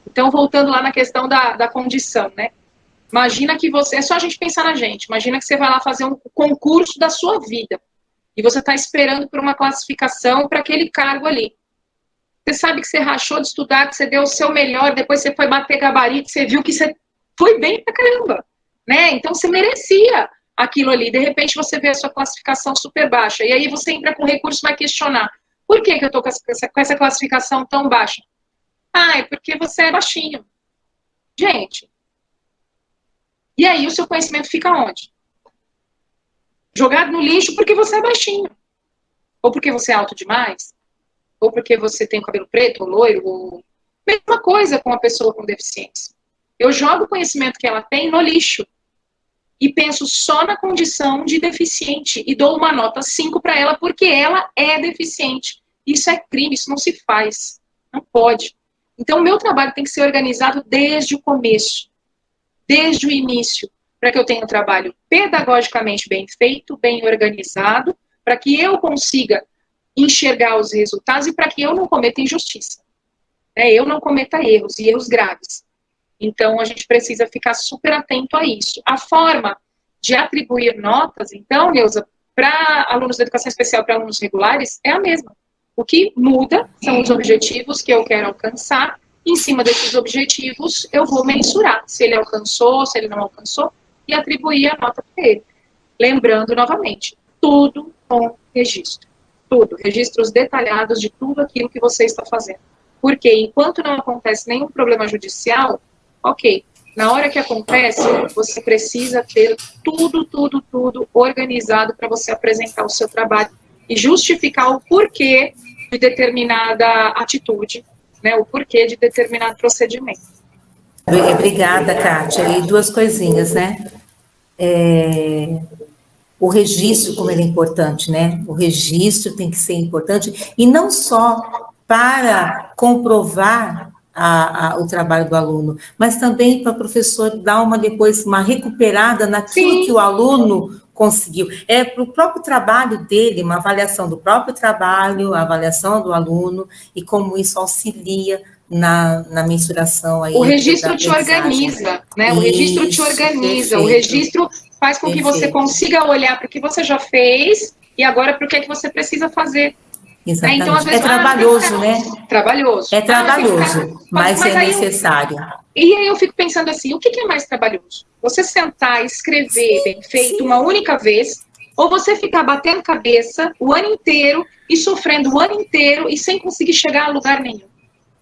Então, voltando lá na questão da condição, né? Imagina que você, é só a gente pensar na gente, imagina que você vai lá fazer um concurso da sua vida. E você está esperando por uma classificação para aquele cargo ali. Você sabe que você rachou de estudar, que você deu o seu melhor, depois você foi bater gabarito, você viu que você foi bem pra caramba, né? Então você merecia aquilo ali. De repente você vê a sua classificação super baixa. E aí você entra com recurso e vai questionar. Por que eu estou com essa classificação tão baixa? Ah, é porque você é baixinho. Gente. E aí o seu conhecimento fica onde? Jogado no lixo porque você é baixinho. Ou porque você é alto demais. Ou porque você tem o cabelo preto ou loiro. Ou... Mesma coisa com a pessoa com deficiência. Eu jogo o conhecimento que ela tem no lixo. E penso só na condição de deficiente. E dou uma nota 5 para ela porque ela é deficiente. Isso é crime, isso não se faz. Não pode. Então o meu trabalho tem que ser organizado desde o começo. Desde o início. Para que eu tenha um trabalho pedagogicamente bem feito, bem organizado, para que eu consiga enxergar os resultados e para que eu não cometa injustiça. Eu não cometa erros, e erros graves. Então, a gente precisa ficar super atento a isso. A forma de atribuir notas, então, Neuza, para alunos da educação especial, para alunos regulares, é a mesma. O que muda são os objetivos que eu quero alcançar. Em cima desses objetivos, eu vou mensurar se ele alcançou, se ele não alcançou, e atribuir a nota para ele. Lembrando, novamente, tudo com registro. Tudo. Registros detalhados de tudo aquilo que você está fazendo. Porque enquanto não acontece nenhum problema judicial, ok. Na hora que acontece, você precisa ter tudo organizado para você apresentar o seu trabalho e justificar o porquê de determinada atitude, né, o porquê de determinado procedimento. Obrigada, Kátia. E duas coisinhas, né? O registro, como ele é importante, né? O registro tem que ser importante, e não só para comprovar o trabalho do aluno, mas também para o professor dar depois uma recuperada naquilo Sim. que o aluno conseguiu. É para o próprio trabalho dele, uma avaliação do próprio trabalho, a avaliação do aluno, e como isso auxilia na mensuração aí. O registro te organiza, né? O registro te organiza, perfeito. O registro faz com que você consiga olhar para o que você já fez e agora para o que é que você precisa fazer. Exatamente. Então, às vezes, é trabalhoso, né? Trabalhoso. É trabalhoso, mas é necessário. E aí eu fico pensando assim, o que é mais trabalhoso? Você sentar, escrever bem feito uma única vez, ou você ficar batendo cabeça o ano inteiro e sofrendo o ano inteiro e sem conseguir chegar a lugar nenhum?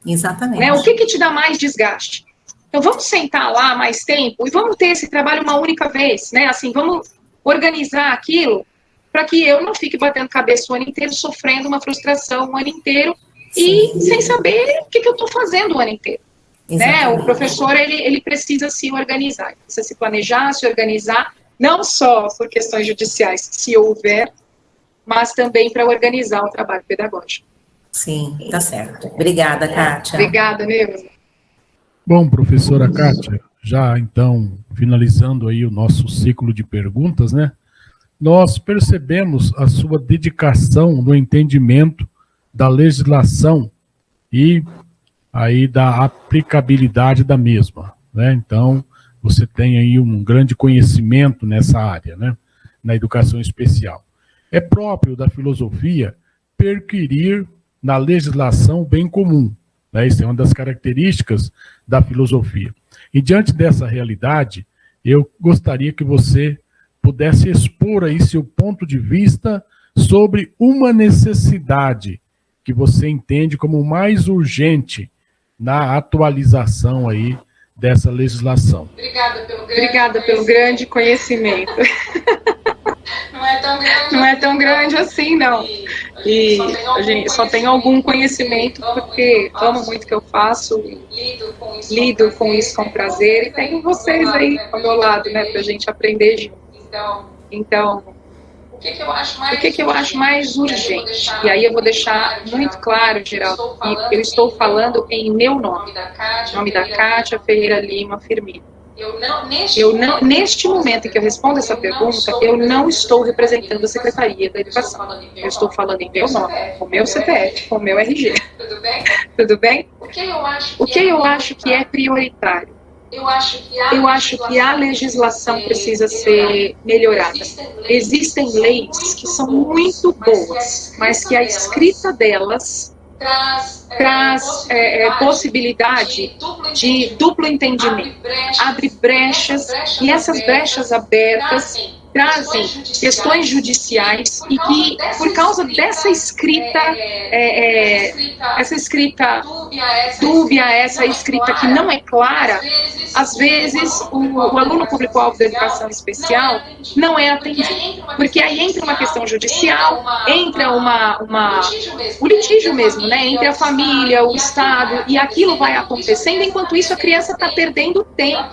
Exatamente. Né? O que te dá mais desgaste? Então, vamos sentar lá mais tempo e vamos ter esse trabalho uma única vez, né? Assim, vamos organizar aquilo para que eu não fique batendo cabeça o ano inteiro, sofrendo uma frustração o ano inteiro e sem saber o que eu estou fazendo o ano inteiro. Né? O professor, ele precisa se organizar, precisa se planejar, se organizar, não só por questões judiciais, se houver, mas também para organizar o trabalho pedagógico. Sim, tá certo. Obrigada, Kátia. Obrigada, Neuza. Bom, professora Kátia, já então finalizando aí o nosso ciclo de perguntas, né? Nós percebemos a sua dedicação no entendimento da legislação e aí da aplicabilidade da mesma. né? Então, você tem aí um grande conhecimento nessa área, né? Na educação especial. É próprio da filosofia perquirir na legislação o bem comum, né? Isso é uma das características da filosofia. E diante dessa realidade, eu gostaria que você pudesse expor aí seu ponto de vista sobre uma necessidade que você entende como mais urgente na atualização aí dessa legislação. Obrigada pelo grande conhecimento. Não é tão grande assim, não. E a gente só tem algum conhecimento porque amo muito o que eu faço, lido com isso com prazer e tenho vocês aí ao meu lado, né, pra gente aprender junto. Então, o que eu acho mais urgente? E aí eu vou deixar muito claro, Geraldo, que eu estou falando em meu nome da Kátia Ferreira Lima Firmino. Neste momento em que eu respondo essa pergunta, eu não estou representando a Secretaria da Educação. Eu estou falando em meu nome, com o meu CPF, com o meu RG. Tudo bem? O que eu acho que é prioritário? Eu acho que a legislação precisa ser melhorada. Existem leis que são muito boas, mas que a escrita delas traz possibilidade de duplo entendimento, abre brechas, e essas brechas abertas trazem questões judiciais e que, por causa dessa escrita, essa escrita dúbia, essa escrita que não é clara, às vezes o aluno público-alvo da educação especial não é atendido. Porque aí entra uma questão judicial, entra o litígio mesmo, né, entre a família, o Estado, e aquilo vai acontecendo, enquanto isso a criança está perdendo tempo.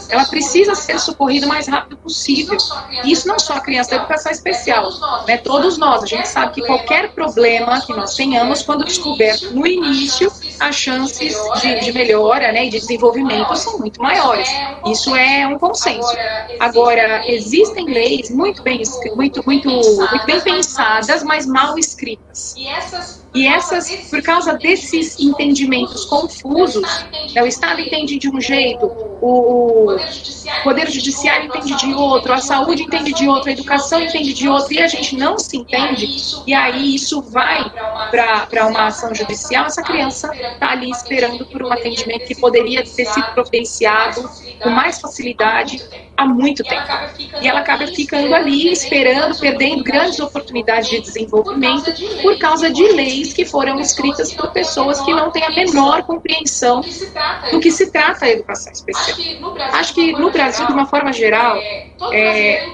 Ela precisa ser socorrida o mais rápido possível. Isso não só a criança da educação especial, né? Todos nós, a gente sabe que qualquer problema que nós tenhamos, quando descoberto no início, as chances de melhora, né, e de desenvolvimento são muito maiores. Isso é um consenso. Agora, existem leis muito bem pensadas, mas mal escritas. E essas, por causa desses entendimentos confusos, o Estado entende de um jeito, o Poder Judiciário entende de outro, a saúde entende de outro, a educação entende de outro, e a gente não se entende, e aí isso vai para uma ação judicial, essa criança está ali esperando por um atendimento que poderia ter sido providenciado com mais facilidade há muito tempo. E ela acaba ficando ali, esperando, perdendo grandes oportunidades de desenvolvimento por causa de leis que foram escritas por pessoas que não têm a menor compreensão do que se trata a educação especial. Acho que no Brasil, de uma forma geral,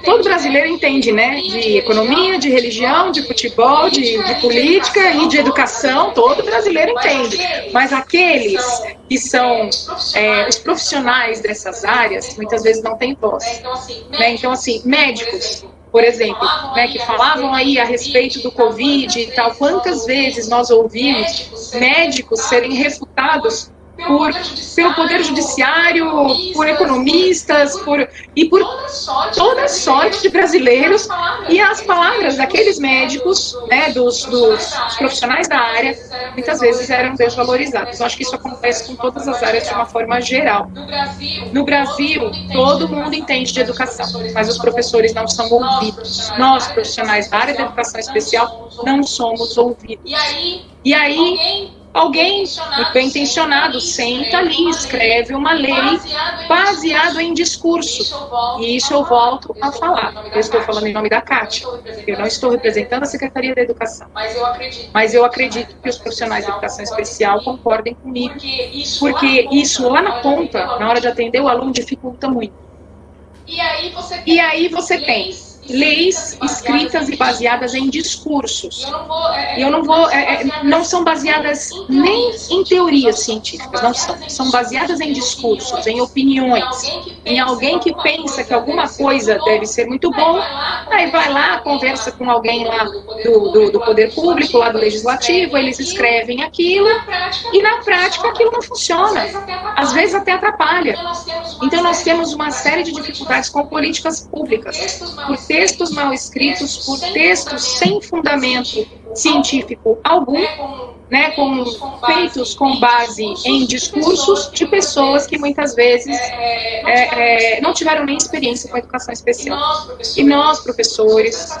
todo brasileiro entende, né, de economia, de religião, de futebol, de política e de educação, todo brasileiro entende. Mas aqueles que são os profissionais dessas áreas, muitas vezes não têm voz. Né? Então, assim, médicos, por exemplo, né, que falavam aí a respeito do Covid e tal, quantas vezes nós ouvimos médicos serem refutados pelo Poder Judiciário, por economistas, por toda sorte de brasileiros, e as palavras daqueles médicos, né, dos profissionais da área, muitas vezes eram desvalorizadas. Eu acho que isso acontece com todas as áreas de uma forma geral. No Brasil, todo mundo entende de educação, mas os professores não são ouvidos. Nós, profissionais da área da educação especial, não somos ouvidos. E aí, alguém muito bem intencionado senta ali e escreve uma lei baseado em discurso. E isso eu volto a falar. Eu estou falando em nome da Kátia. Eu não estou representando a Secretaria da Educação. Mas eu acredito que os profissionais da educação especial concordem comigo. Porque isso lá na ponta, na hora de atender o aluno, dificulta muito. E aí você tem leis escritas e baseadas em discursos. E eu não são baseadas nem em teorias científicas, não são. São baseadas em discursos, em opiniões, em alguém que pensa que alguma coisa deve ser muito bom, aí vai lá, conversa com alguém lá do poder público, lá do legislativo, eles escrevem aquilo, e na prática aquilo não funciona. Às vezes até atrapalha. Então nós temos uma série de dificuldades com políticas públicas, por textos mal escritos, por textos sem fundamento científico algum, né, feitos com base em discursos de pessoas que muitas vezes não tiveram nem experiência com a educação especial. E nós, professores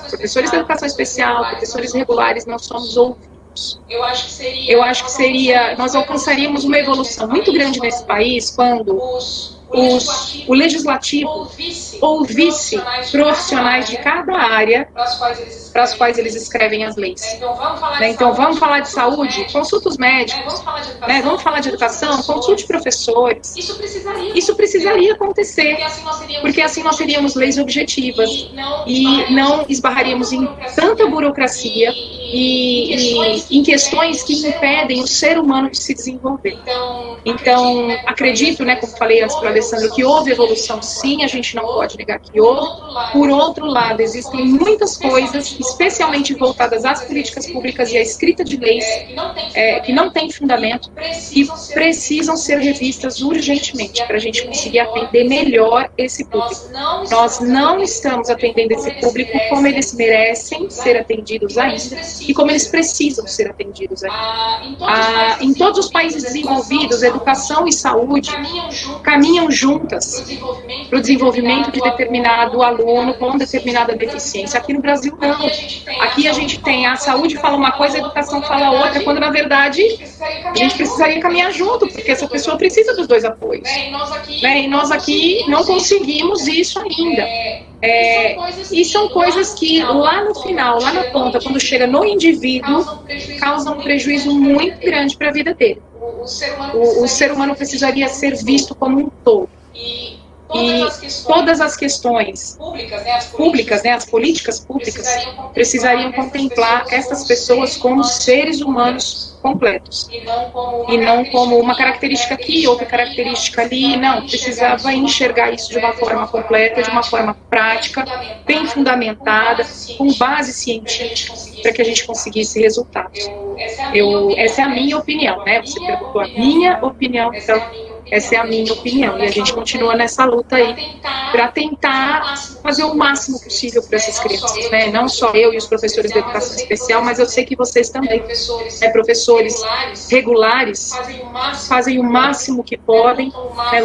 da educação especial, professores regulares, nós somos ouvidos. Eu acho que seria, nós alcançaríamos uma evolução muito grande nesse país quando o legislativo ouvisse profissionais de cada área para as quais eles escrevem as leis. Então, vamos falar de saúde? Consulta os médicos. Vamos falar de educação? Consulte professores. Isso precisaria acontecer, porque assim nós teríamos leis objetivas e não esbarraríamos em tanta burocracia e em questões que impedem o ser humano de se desenvolver. Então, acredito, como falei antes para o Alessandro, que houve evolução, sim, a gente não pode negar que houve. Por outro lado, existem muitas coisas, especialmente voltadas às políticas públicas e à escrita de leis, que não têm fundamento e precisam ser revistas urgentemente para a gente conseguir atender melhor esse público. Nós não estamos atendendo esse público como eles merecem ser atendidos ainda e como eles precisam ser atendidos ainda. Em todos os países desenvolvidos, educação e saúde caminham juntas para o desenvolvimento de determinado aluno com determinada deficiência. Aqui no Brasil, não. Aqui a gente tem a saúde fala uma coisa, a educação fala outra, quando na verdade a gente precisaria caminhar junto, porque essa pessoa precisa dos dois apoios. E nós aqui não conseguimos isso ainda. E são coisas que lá no final, lá na ponta, quando chega no indivíduo, causam um prejuízo muito grande para a vida dele. O ser humano precisaria ser visto como um todo. E todas as questões públicas, as políticas públicas, precisariam contemplar essas pessoas como seres humanos completos. E não como uma característica aqui, outra característica ali. Não, precisava enxergar isso de uma forma completa, de uma forma prática, bem fundamentada, com base científica, para que a gente conseguisse resultados. Essa é a minha opinião, Você perguntou a minha opinião, então essa é a minha opinião, e a gente continua nessa luta aí para tentar fazer o máximo possível para essas crianças, Não só eu e os professores de educação especial, mas eu sei que vocês também, professores regulares, fazem o máximo que podem,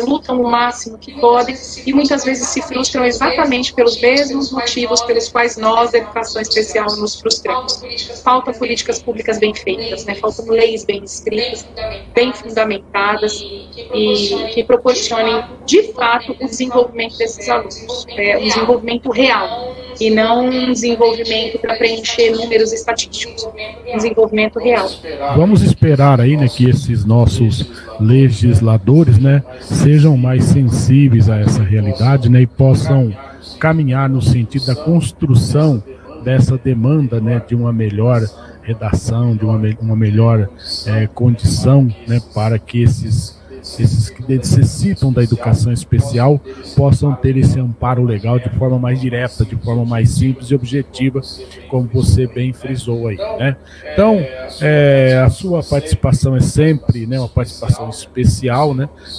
lutam o máximo que podem, e muitas vezes se frustram exatamente pelos mesmos motivos pelos quais nós, da educação especial, nos frustramos. Faltam políticas públicas bem feitas, faltam leis bem escritas, bem fundamentadas, e que proporcionem, de fato, o desenvolvimento desses alunos. Um desenvolvimento real, e não um desenvolvimento para preencher números estatísticos. Um desenvolvimento real. Vamos esperar aí, que esses nossos legisladores, sejam mais sensíveis a essa realidade, e possam caminhar no sentido da construção dessa demanda, de uma melhor redação, de uma melhor condição, para que esses que necessitam da educação especial possam ter esse amparo legal de forma mais direta, de forma mais simples e objetiva, como você bem frisou aí, Então, a sua participação é sempre, uma participação especial,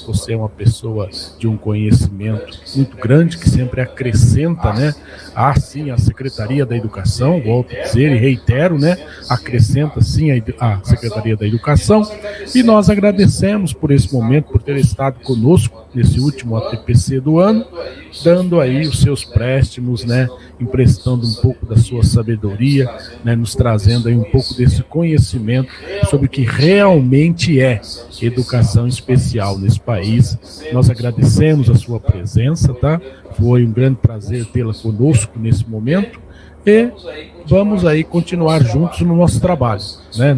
Você é uma pessoa de um conhecimento muito grande, que sempre acrescenta, sim, a Secretaria da Educação, volto a dizer e reitero, acrescenta sim a Secretaria da Educação, e nós agradecemos por esse momento, por ter estado conosco nesse último ATPC do ano, dando aí os seus préstimos, emprestando um pouco da sua sabedoria, nos trazendo aí um pouco desse conhecimento sobre o que realmente é educação especial nesse país. Nós agradecemos a sua presença, Foi um grande prazer tê-la conosco nesse momento, e vamos aí continuar juntos no nosso trabalho,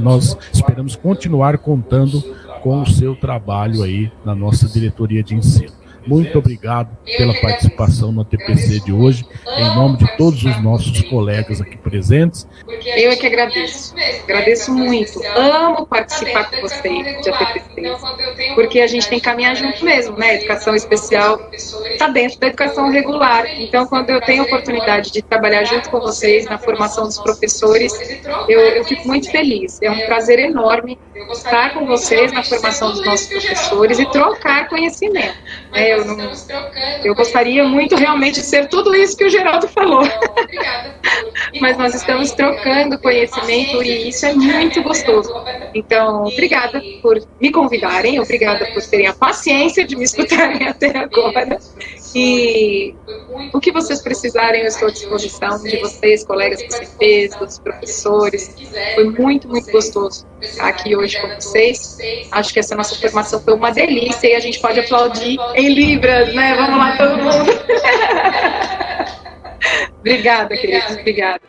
Nós esperamos continuar contando com o seu trabalho aí na nossa diretoria de ensino. Muito obrigado pela participação no ATPC de hoje, em nome de todos os nossos colegas aqui presentes. Eu é que agradeço muito, amo participar com vocês de ATPC, porque a gente tem que caminhar junto mesmo, Educação especial está dentro da educação regular, então quando eu tenho a oportunidade de trabalhar junto com vocês na formação dos professores, eu fico muito feliz, é um prazer enorme estar com vocês na formação dos nossos professores e trocar conhecimento, Eu gostaria muito realmente de ser tudo isso que o Geraldo falou. Mas nós estamos trocando conhecimento e isso é muito gostoso. Então, obrigada por me convidarem, obrigada por terem a paciência de me escutarem até agora. E o que vocês precisarem, eu estou à disposição de vocês, colegas PCNPs, dos professores. Foi muito, muito gostoso estar aqui hoje com vocês. Acho que essa nossa formação foi uma delícia e a gente pode aplaudir em Libras, né? Vamos lá, todo mundo. Obrigada, queridos. Obrigada.